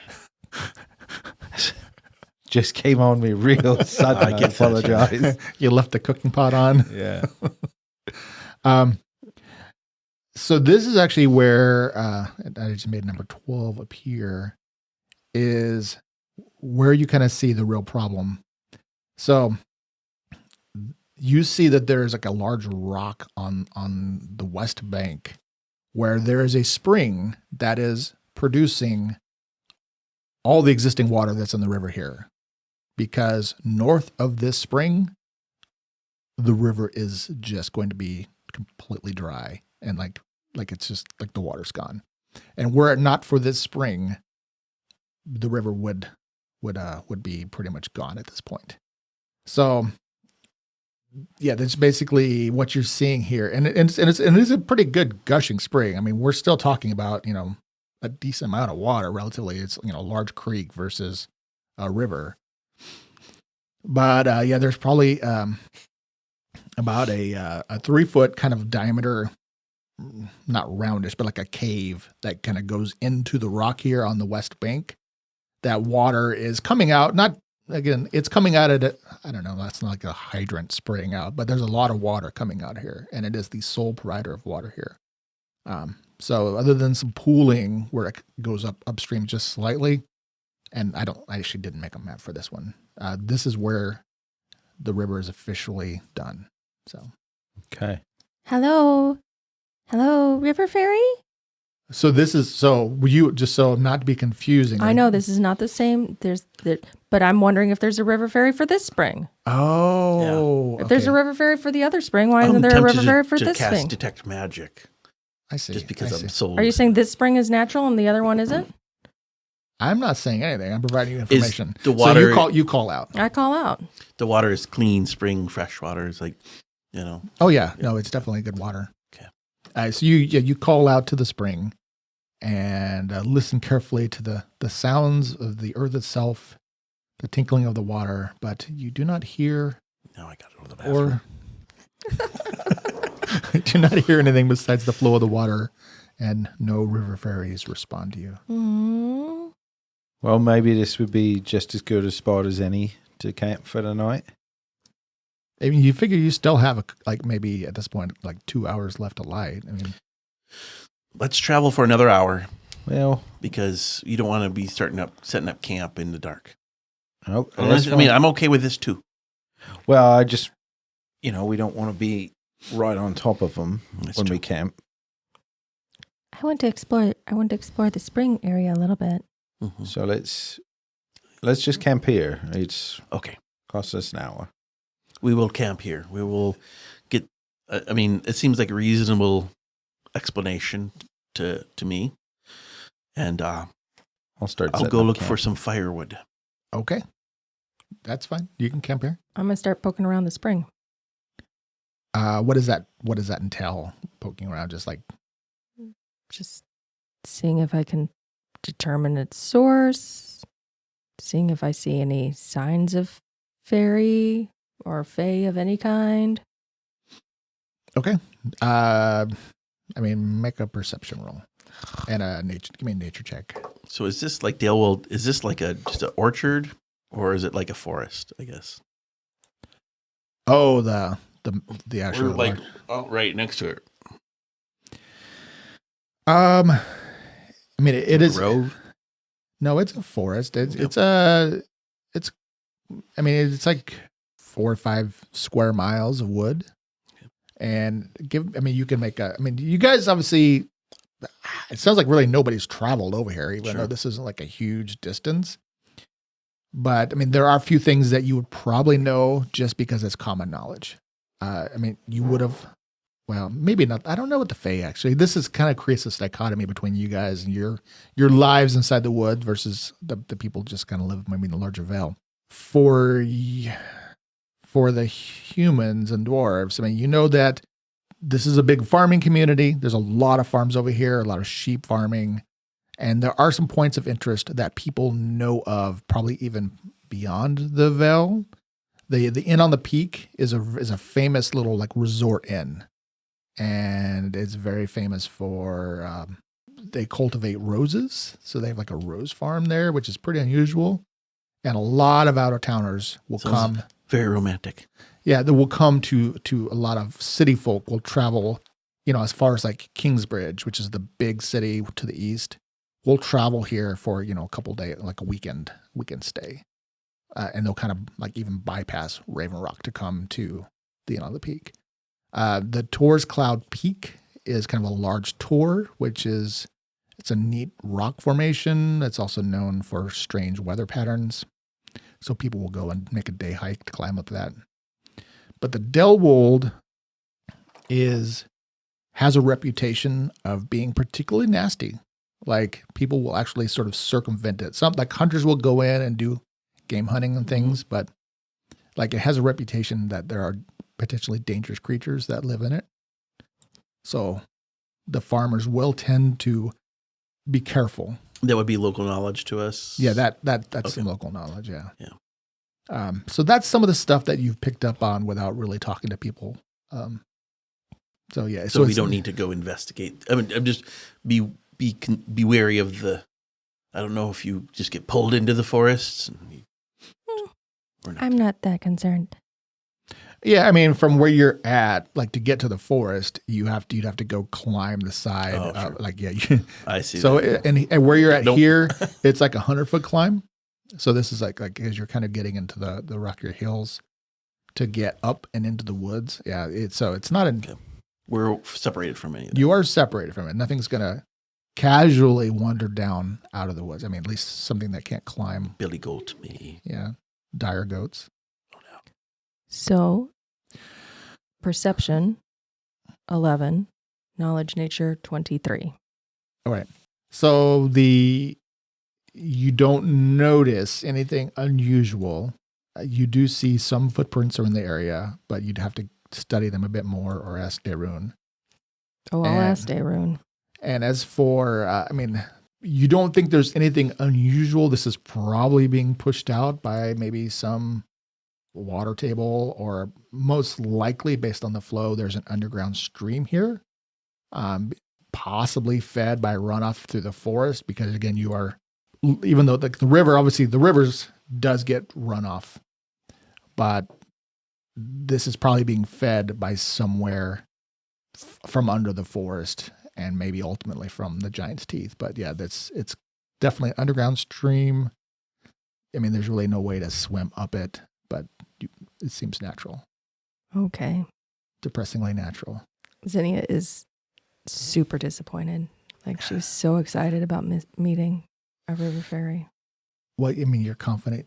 Just came on me real sudden. I I get that, yeah. apologize. You left the cooking pot on. Yeah. So this is actually where I just made number 12 appear, is where you kind of see the real problem. So you see that there's like a large rock on the west bank where there is a spring that is producing all the existing water that's in the river here. Because north of this spring, the river is just going to be completely dry and like it's just like the water's gone. And were it not for this spring, the river would be pretty much gone at this point. So yeah, that's basically what you're seeing here. And it's a pretty good gushing spring. I mean, we're still talking about, a decent amount of water relatively. It's, a large creek versus a river. But yeah, there's probably about a 3-foot kind of diameter, not roundish, but like a cave that kind of goes into the rock here on the west bank. That water is coming out, it's coming out at, I don't know, that's not like a hydrant spraying out, but there's a lot of water coming out here, and it is the sole provider of water here. So other than some pooling where it goes upstream just slightly, and I actually didn't make a map for this one. This is where the river is officially done. So, Okay. Hello, river fairy. so this is you just so not to be confusing. I know this is not the same. But I'm wondering if there's a river fairy for this spring. Oh, If there's a okay. river fairy for the other spring, why isn't I'm there a tempted river fairy for to this cast spring? detect magic I see. just because I I'm see. sold. Are you saying this spring is natural and the other one isn't? I'm not saying anything. I'm providing you information. the water- So you call out. I call out. The water is clean, spring, fresh water. It's like, Oh yeah, no, it's definitely good water. Okay. So you call out to the spring, and listen carefully to the sounds of the earth itself, the tinkling of the water, but you do not hear now I got to go to the bathroom. or do not hear anything besides the flow of the water, and no river fairies respond to you. Mm. Well, maybe this would be just as good a spot as any to camp for the night. I mean, you figure you still have maybe at this point 2 hours left of light. I mean, Let's travel for another hour Well, because you don't want to be setting up camp in the dark. oh, Unless, I mean, I'm okay with this too. well, I just, we don't want to be right on top of them That's when true. we camp. I want to explore the spring area a little bit. Mhm. So let's just camp here. It's Okay. cost us an hour. We will camp here. We will get, I mean, it seems like a reasonable explanation to me. And I'll start. I'll setting go up look camp. for some firewood. okay, that's fine. You can camp here. I'm gonna start poking around the spring. What does that entail? Poking around, Just seeing if I can determine its source, seeing if I see any signs of fairy or fae of any kind. okay. I mean, make a perception roll and give me a nature check. So is this like is this like just an orchard or is it like a forest, I guess? Oh, the actual right next to it. I mean, it is. Grove? No, it's a forest. Yep. I mean, it's like 4 or 5 square miles of wood, and you can make you guys obviously. It sounds like really nobody's traveled over here, even Sure. though this isn't like a huge distance. But I mean, there are a few things that you would probably know just because it's common knowledge. I mean, you would have. Well, maybe not. I don't know what the Fae actually. This is kind of creates this dichotomy between you guys and your lives inside the wood versus the people just kind of live maybe in the larger Vale. For the humans and dwarves, I mean, you know that this is a big farming community. There's a lot of farms over here, a lot of sheep farming, and there are some points of interest that people know of, probably even beyond the Vale. The Inn on the Peak is a famous little resort inn. And it's very famous for, they cultivate roses. So they have a rose farm there, which is pretty unusual. And a lot of out-of-towners will come. Very romantic. Yeah, they will come to a lot of city folk will travel, as far as Kingsbridge, which is the big city to the east. We'll travel here for, a couple days, like a weekend stay. And they'll kind of even bypass Raven Rock to come to the Inn on the Peak. The Tor's Cloud Peak is kind of a large tor, it's a neat rock formation. It's also known for strange weather patterns. So people will go and make a day hike to climb up that. But the Delwold has a reputation of being particularly nasty. People will actually sort of circumvent it. Some hunters will go in and do game hunting and things, but it has a reputation that there are potentially dangerous creatures that live in it. So the farmers will tend to be careful. That would be local knowledge to us. Yeah, that's Okay. some local knowledge, yeah. Yeah. So that's some of the stuff that you've picked up on without really talking to people So yeah, So we it's- don't need to go investigate. I mean, I'm just be wary of the. I don't know if you just get pulled into the forests. Or not. I'm not that concerned. Yeah, I mean, from where you're at, like to get to the forest, you'd have to go climb the side. Oh, sure. Like yeah, I see. so that. and where you're at Nope. here, it's like 100-foot climb. So this is like as you're kind of getting into the rockier hills to get up and into the woods. Yeah, it's not an. Okay. We're separated from any of that. You are separated from it. Nothing's gonna casually wander down out of the woods. I mean, at least something that can't climb. Billy Goat me. Yeah, dire goats. So, perception, 11, knowledge nature, 23. All right. So you don't notice anything unusual. You do see some footprints are in the area, but you'd have to study them a bit more or ask Darun. Oh, I'll And- ask Darun. And as for, I mean, you don't think there's anything unusual. This is probably being pushed out by maybe some water table, or most likely based on the flow, there's an underground stream here, possibly fed by runoff through the forest, because again, you are, even though the river, obviously the rivers does get runoff, but this is probably being fed by somewhere from under the forest, and maybe ultimately from the giant's teeth. But yeah, it's definitely an underground stream. I mean, there's really no way to swim up it, but it seems natural, Okay. depressingly natural. Zinnia is super disappointed. Like, she was so excited about meeting a river fairy. Well, I mean, you're confident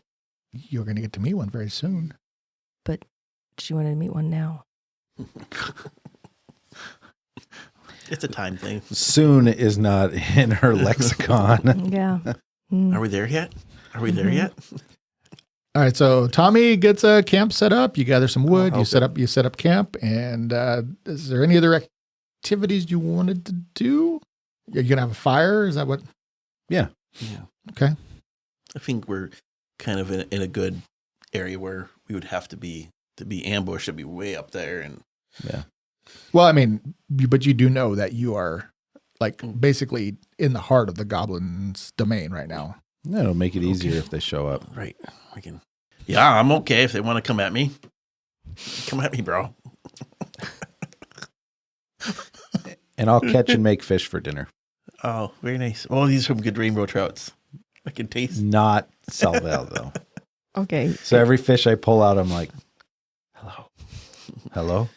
you're going to get to meet one very soon. But she wanted to meet one now. It's a time thing. Soon is not in her lexicon. Yeah. Mm. Are we there yet? Are we there Mhm. yet? All right, so Tommy gets a camp set up. You gather some wood. Oh, You set up camp. And is there any other activities you wanted to do? You're gonna have a fire. Is that what? Yeah. Okay. I think we're kind of in a good area where we would have to be ambushed. It'd be way up there, and Yeah. Well, I mean, but you do know that you are like basically in the heart of the goblins' domain right now. That'll make it easier if they show up. right, we can. Yeah, I'm okay if they want to come at me. Come at me, bro. And I'll catch and make fish for dinner. Oh, very nice. Oh, these are some good rainbow trouts. I can taste. Not Salvel, though. Okay. So every fish I pull out, I'm like, hello. Hello?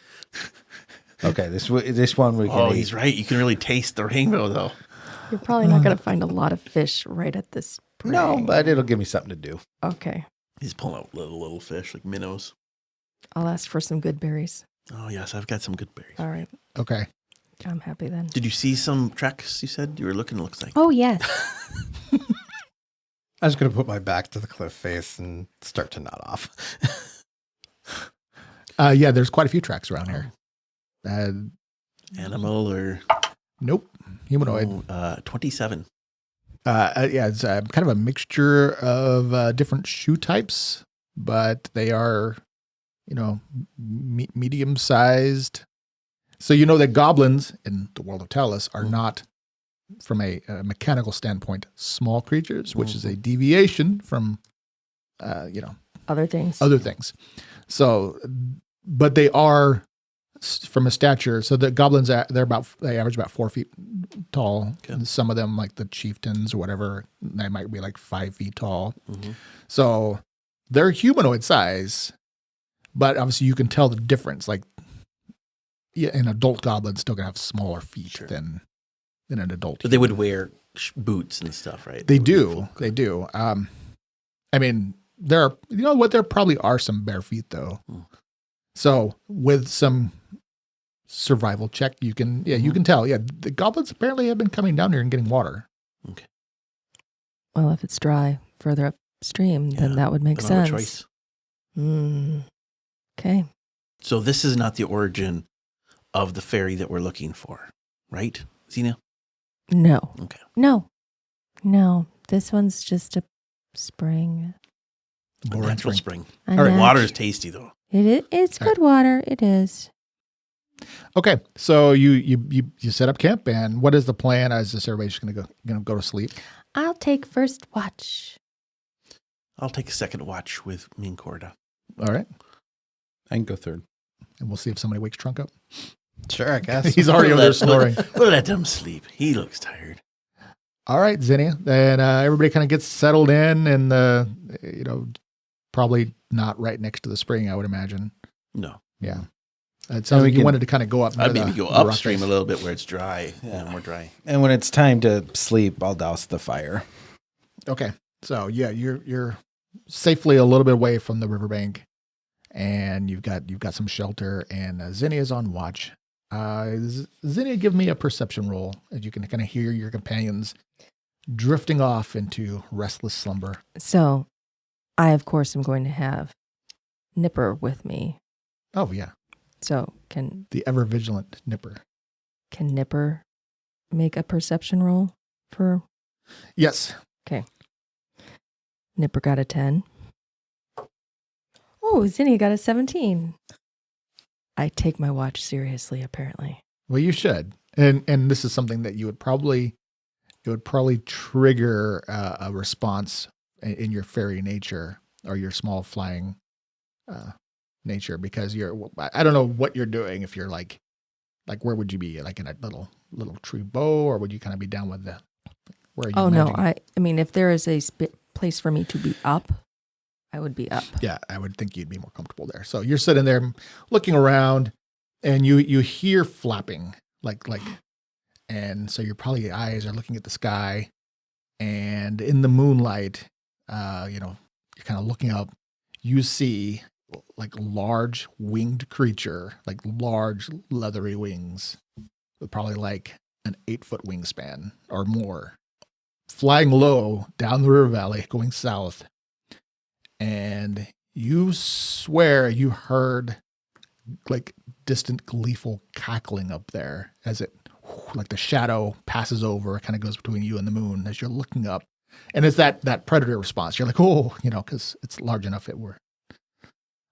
Okay, this one we can Oh, eat. he's right. You can really taste the rainbow, though. You're probably not going to find a lot of fish right at this spring. No, but it'll give me something to do. Okay. He's pulling out little fish like minnows. I'll ask for some good berries. Oh yes, I've got some good berries. All right. Okay. I'm happy then. Did you see some tracks? You said you were looking. It looks like. Oh, yes. I'm just going to put my back to the cliff face and start to nod off. Yeah, there's quite a few tracks around here. Animal or Nope. Humanoid. 27. Yeah, it's kind of a mixture of different shoe types, but they are, medium sized. So you know that goblins in the world of Talos are not, from a mechanical standpoint, small creatures, which is a deviation from, Other things. other things. So, but they are from a stature. So the goblins, they average about 4 feet tall. Okay. And some of them, like the chieftains or whatever, they might be like 5 feet tall. Mm-hmm. So they're humanoid size, but obviously you can tell the difference. Like, yeah, an adult goblin's still gonna have smaller feet Sure. than an adult. But they would wear boots and stuff, right? They would do. be They do. I mean, there are, there probably are some bare feet though. Hmm. So with some survival check, you can tell. Yeah, the goblins apparently have been coming down here and getting water. Well, if it's dry further upstream, then Yeah, that would make Don't have a sense. choice. Okay. So this is not the origin of the fairy that we're looking for, right, Xena? No. Okay. No. This one's just a spring. A We're natural entering. spring. A All right, nat- Water is tasty though. It's All right. good water. It is. Okay, so you set up camp, and what is the plan? As this everybody's gonna go to sleep? I'll take first watch. I'll take a second watch with me and Corda. All right, I can go third. and we'll see if somebody wakes Trunk up. Sure, I guess. He's already over there snoring. We'll let him sleep. He looks tired. All right, Zinnia. Then everybody kind of gets settled in, and probably not right next to the spring, I would imagine. No. Yeah. It sounds like you wanted to kind of go up. I'd near maybe the go rock upstream face. a little bit where it's dry. Yeah, more dry. And when it's time to sleep, I'll douse the fire. Okay, so yeah, you're safely a little bit away from the riverbank, and you've got some shelter, and Zinnia's on watch. Zinnia, give me a perception roll as you can kind of hear your companions drifting off into restless slumber. So, I, of course, am going to have Nipper with me. Oh yeah, So, can the ever vigilant Nipper. Nipper make a perception roll for Yes. Nipper got a 10. Oh, Zinnia got a 17. I take my watch seriously, apparently. Well, you should, and this is something that you would probably trigger a response in your fairy nature or your small flying nature, because I don't know what you're doing. If you're like where would you be, like in a little tree bow, or would you kind of be down with the where are you? Oh, no. imagining- I mean, if there is a place for me to be up, I would be up. Yeah, I would think you'd be more comfortable there. So you're sitting there looking around, and you hear flapping like, and so your eyes are looking at the sky, and in the moonlight, you're kind of looking up. You see like large winged creature, like large leathery wings, with probably like an 8-foot wingspan or more, flying low down the river valley, going south. And you swear you heard like distant gleeful cackling up there as it, like the shadow passes over, kind of goes between you and the moon as you're looking up. And it's that predator response. You're like, oh, because it's large enough it were.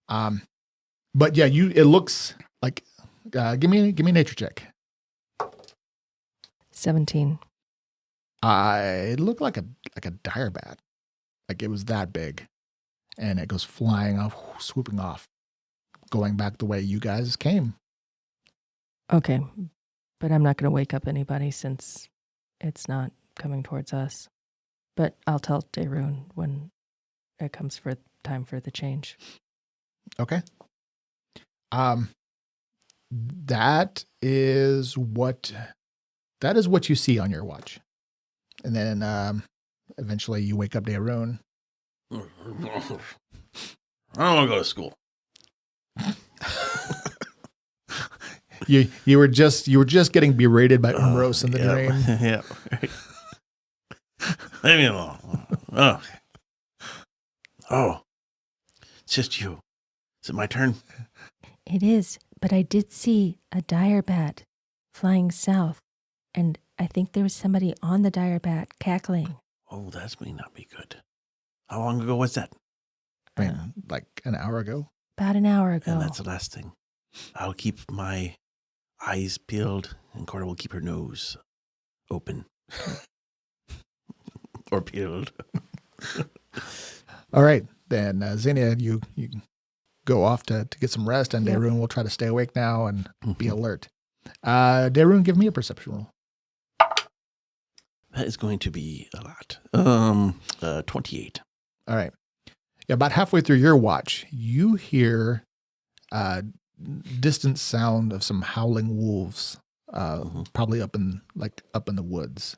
But yeah, it looks like, give me a nature check. 17. It looked like a dire bat. Like it was that big. And it goes flying off, swooping off, going back the way you guys came. Okay. But I'm not going to wake up anybody since it's not coming towards us. But I'll tell Daerun when it comes for time for the change. Okay. That is what you see on your watch. And then eventually you wake up Daerun. I don't want to go to school. You were just getting berated by Umros in the dream. Yeah. Right. Leave me alone. Oh, it's just you. Is it my turn? It is, but I did see a dire bat flying south, and I think there was somebody on the dire bat cackling. Oh, that may not be good. How long ago was that? I mean, like an hour ago. About an hour ago. And that's the last thing. I'll keep my eyes peeled, and Corda will keep her nose open. Or peeled. All right. Then Zinnia, you go off to get some rest, and Yep. Daerun will try to stay awake now and be alert. Daerun, give me a perception roll. That is going to be a lot. 28. All right. Yeah, about halfway through your watch, you hear distant sound of some howling wolves, probably up in the woods.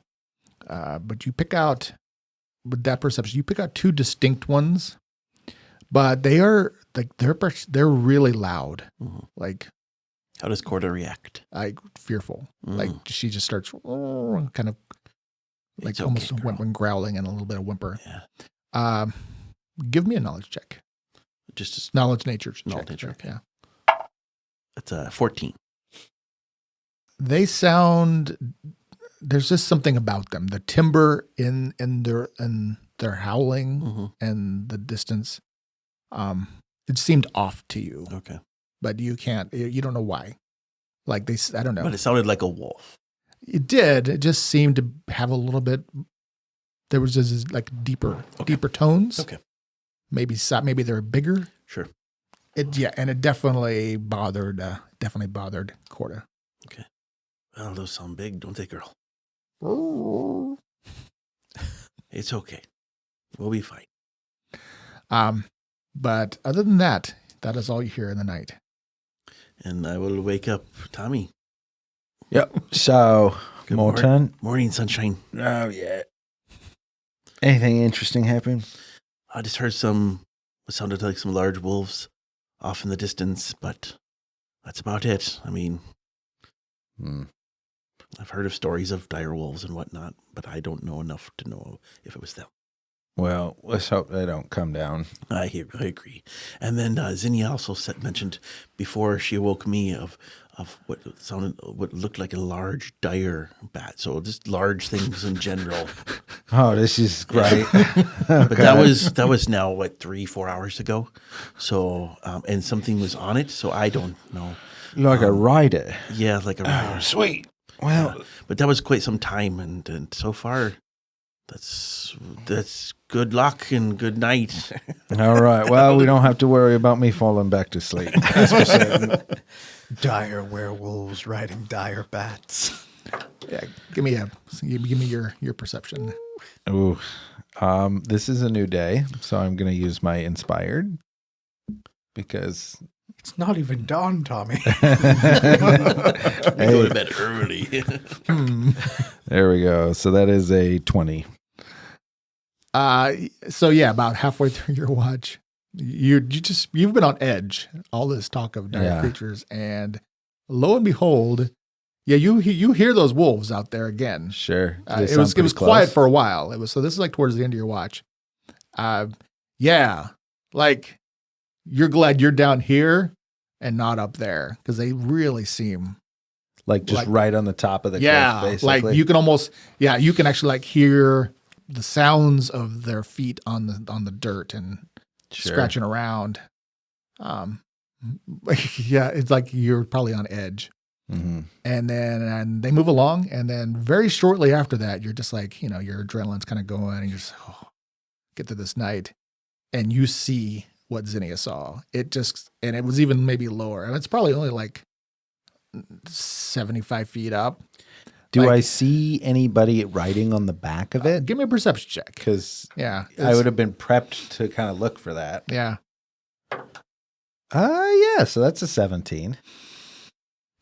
But you pick out, with that perception, you pick out two distinct ones, but they are like they're really loud, Mhm. like How does Corda react? fearful. Mm. Like she just starts kind of like It's okay, almost girl. when growling and a little bit of whimper. Yeah. Give me a knowledge check. Just Knowledge nature check. Knowledge nature, okay. Yeah. that's 14. They sound. There's just something about them. The timbre in their howling Mm-hmm. and the distance. It seemed off to you, Okay. but you can't. You don't know why. Like I don't know. But it sounded like a wolf. It did. It just seemed to have a little bit. There was just like deeper tones. Okay. Maybe they're bigger. Sure. And it definitely bothered Corda. Okay. Well, those sound big, don't they, girl? It's okay. We'll be fine. But other than that, that is all you hear in the night. And I will wake up Tommy. Yep. So, Good more turn. Morning, sunshine. Oh, yeah. Anything interesting happen? I just heard what sounded like some large wolves off in the distance, but that's about it. I mean, I've heard of stories of dire wolves and whatnot, but I don't know enough to know if it was them. Well, let's hope they don't come down. I agree. And then Zinnia also mentioned before she awoke me of what looked like a large dire bat. So just large things in general. Oh, this is great. But that was now 3-4 hours ago. So and something was on it. So I don't know. Like a rider. Yeah, like a rider. Oh, sweet. Well, but that was quite some time, and so far, that's good luck and good night. all right. Well, we don't have to worry about me falling back to sleep. That's for certain. Dire werewolves riding dire bats. Yeah, give me your perception. Ooh. This is a new day, so I'm going to use my inspired because It's not even dawn, Tommy. We go to bed early. there we go. So that is a 20. So yeah, about halfway through your watch, you've been on edge. All this talk of dire creatures, and lo and behold, you hear those wolves out there again. Sure. It was quiet for a while. So this is like towards the end of your watch. Like you're glad you're down here and not up there because they really seem like right on the top of the cliff, basically. Like you can almost you can actually like hear the sounds of their feet on the dirt and scratching around. It's like you're probably on edge. Mm-hmm. And they move along, and then very shortly after that, you're just like, your adrenaline's kind of going, and you're just get to this night, and you see what Zinnia saw. And it was even maybe lower, and it's probably only like 75 feet up. Do I see anybody riding on the back of it? Give me a perception check. Because I would have been prepped to kind of look for that. Yeah. So that's a 17.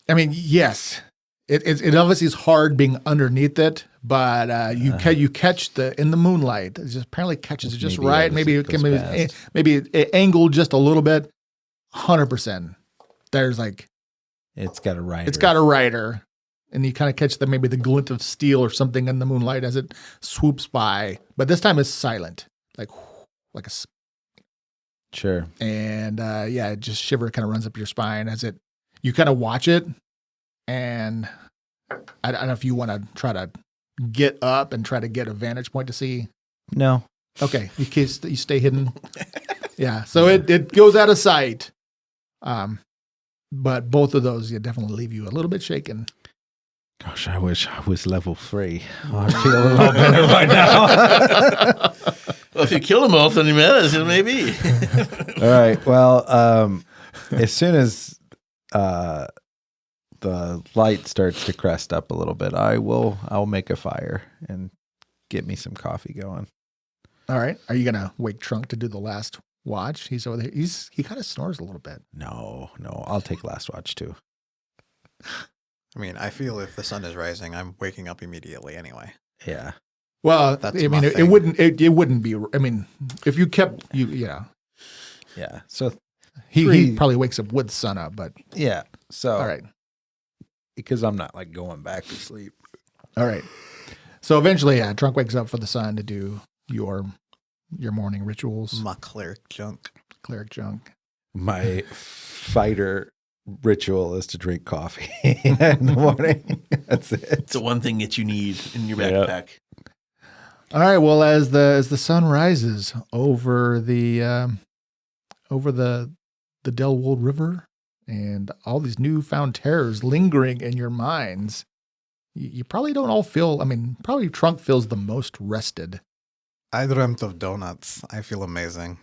I mean, yes, it obviously is hard being underneath it, but you catch in the moonlight. It just apparently catches it just right. Maybe it can maybe it angled just a little bit. 100%. There's like it's got a rider. It's got a rider, and you kind of catch maybe the glint of steel or something in the moonlight as it swoops by. But this time it's silent, like a. Sure. And just shiver kind of runs up your spine as you kind of watch it, and I don't know if you want to try to get up and try to get a vantage point to see. No. Okay, you stay hidden. Yeah, so it goes out of sight. But both of those definitely leave you a little bit shaken. Gosh, I wish I was level 3. I feel a little better right now. Well, if you kill them both, then maybe. All right. Well, as soon as the light starts to crest up a little bit, I'll make a fire and get me some coffee going. All right. Are you gonna wake Trunk to do the last watch? He's over there. He kind of snores a little bit. No. I'll take last watch too. I mean, I feel if the sun is rising, I'm waking up immediately anyway. Yeah. Well, That's I mean, it wouldn't be. I mean, if you kept Yeah. So he probably wakes up with sun up, but yeah. So all right, because I'm not like going back to sleep. All right. So eventually, Trunk wakes up for the sun to do your morning rituals. My cleric junk. My fighter ritual is to drink coffee in the morning. That's it. It's the one thing that you need in your backpack. All right. Well, as the sun rises over the Delwold River and all these newfound terrors lingering in your minds, you probably don't all feel, probably Trunk feels the most rested. I dreamt of donuts. I feel amazing.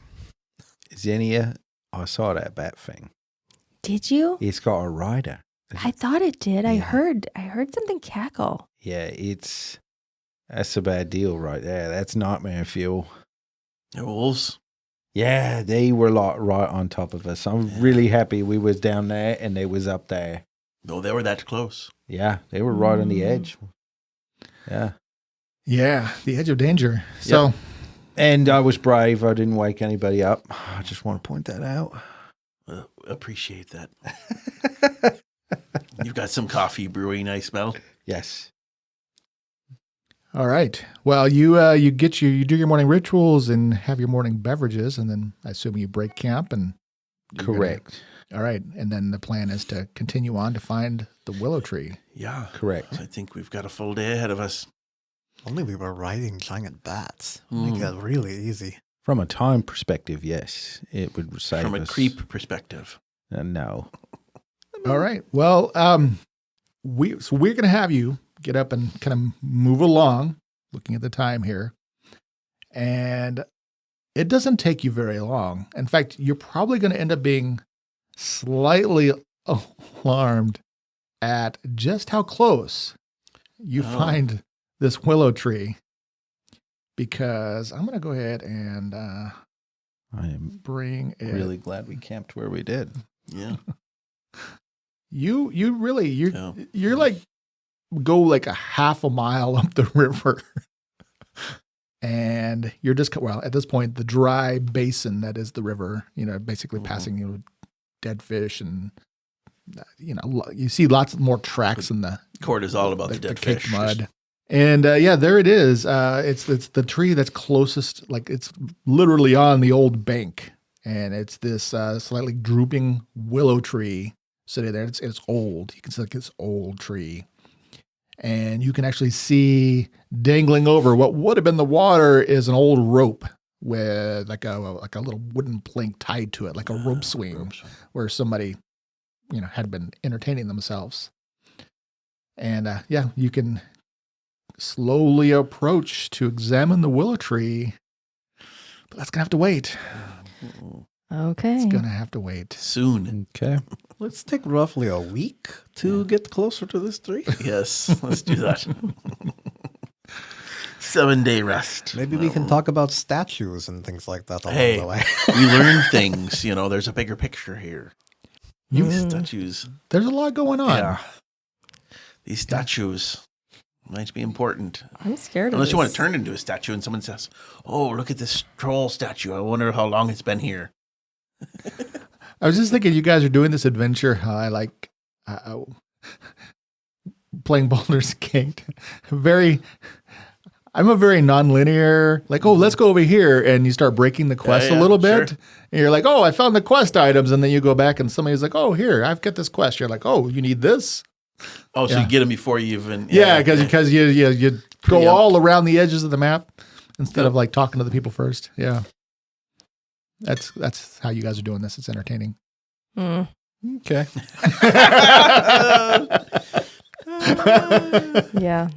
Xenia, I saw that bat thing. Did you? It's got a rider. I thought it did. Yeah. I heard something cackle. Yeah, that's a bad deal right there. That's nightmare fuel. The wolves. Yeah, they were right on top of us. I'm really happy we was down there and they was up there. No, they were that close. Yeah, they were right on the edge. Yeah. Yeah, the edge of danger. So, And I was brave. I didn't wake anybody up. I just want to point that out. Appreciate that. You've got some coffee brewing, I smell. Yes. all right. Well, you do your morning rituals and have your morning beverages, and then I assume you break camp and you're Correct. all right, and then the plan is to continue on to find the willow tree. Yeah. Correct. I think we've got a full day ahead of us. Only we were riding giant bats. Make it really easy. From a time perspective, yes, it would save From a us. creep perspective. No. All right. Well, we're going to have you get up and kind of move along, looking at the time here. And it doesn't take you very long. In fact, you're probably going to end up being slightly alarmed at just how close you find this willow tree. Because I'm going to go ahead and I am bring it. really glad we camped where we did. Yeah. You're like go like a half a mile up the river, and you're just at this point the dry basin that is the river. Basically passing dead fish, and you see lots more tracks in the Court is all about the dead caked fish. mud. And there it is. It's the tree that's closest. Like it's literally on the old bank, and it's this slightly drooping willow tree sitting there. It's old. You can see like this old tree, and you can actually see dangling over what would have been the water is an old rope with like a little wooden plank tied to it, like a rope swing, where somebody had been entertaining themselves. And you can slowly approach to examine the willow tree, but that's gonna have to wait. Okay. It's gonna have to wait. Soon. Okay. Let's take roughly a week to get closer to this tree. Yes, let's do that. 7-day rest. Maybe we can talk about statues and things like that along the way. We learn things. There's a bigger picture here. These statues. There's a lot going on. Yeah. These statues might be important. I'm scared Unless of you want this. to turn into a statue and someone says, "Oh, look at this troll statue. I wonder how long it's been here." I was just thinking, you guys are doing this adventure. I like playing Baldur's Gate. I'm a very non-linear, like, let's go over here, and you start breaking the quest a little bit. Sure. And you're like, I found the quest items, and then you go back, and somebody's like, here, I've got this quest. You're like, you need this? Oh, so you get them before you even. Yeah, because you go Preempt. all around the edges of the map instead of like talking to the people first. Yeah, that's how you guys are doing this. It's entertaining. Mm. Okay. Yeah.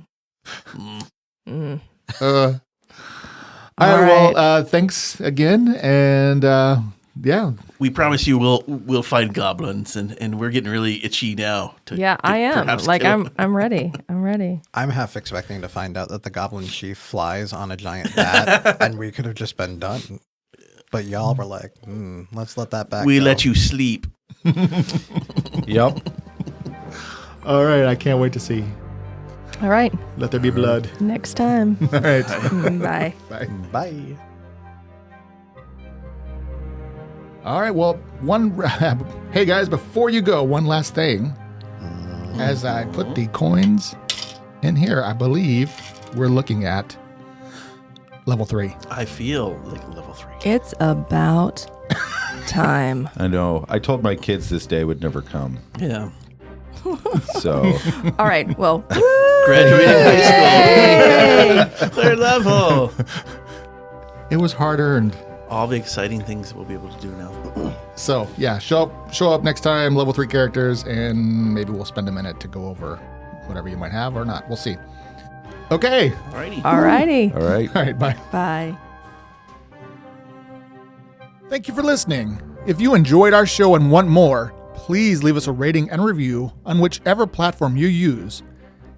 Mm. Mm. All All right. Well, thanks again, and We promise you we'll find goblins, and we're getting really itchy now. Yeah, I am. perhaps Like kill I'm ready. I'm ready. I'm half expecting to find out that the goblin chief flies on a giant bat, and we could have just been done. But y'all were like, let's let that back We go. let you sleep. Yep. all right. I can't wait to see. All right. Let there be blood. Next time. All right. Bye. Bye. Bye. All right. Well, hey guys, before you go, one last thing. As I put the coins in here, I believe we're looking at level 3. I feel like level 3. It's about time. I know. I told my kids this day would never come. Yeah. So All right. Well, Graduating high Yay! school. Third level. It was hard earned. all the exciting things that we'll be able to do now. So yeah, show up next time, level 3 characters, and maybe we'll spend a minute to go over whatever you might have or not. We'll see. Okay. Alrighty. Alrighty. All right. All right, bye. Bye. Thank you for listening. If you enjoyed our show and want more, please leave us a rating and review on whichever platform you use.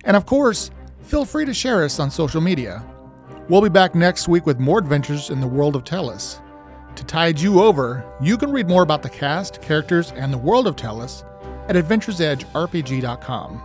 And of course, feel free to share us on social media. We'll be back next week with more adventures in the world of Tellus. To tide you over, you can read more about the cast, characters, and the world of Tellus at AdventuresEdgeRPG.com.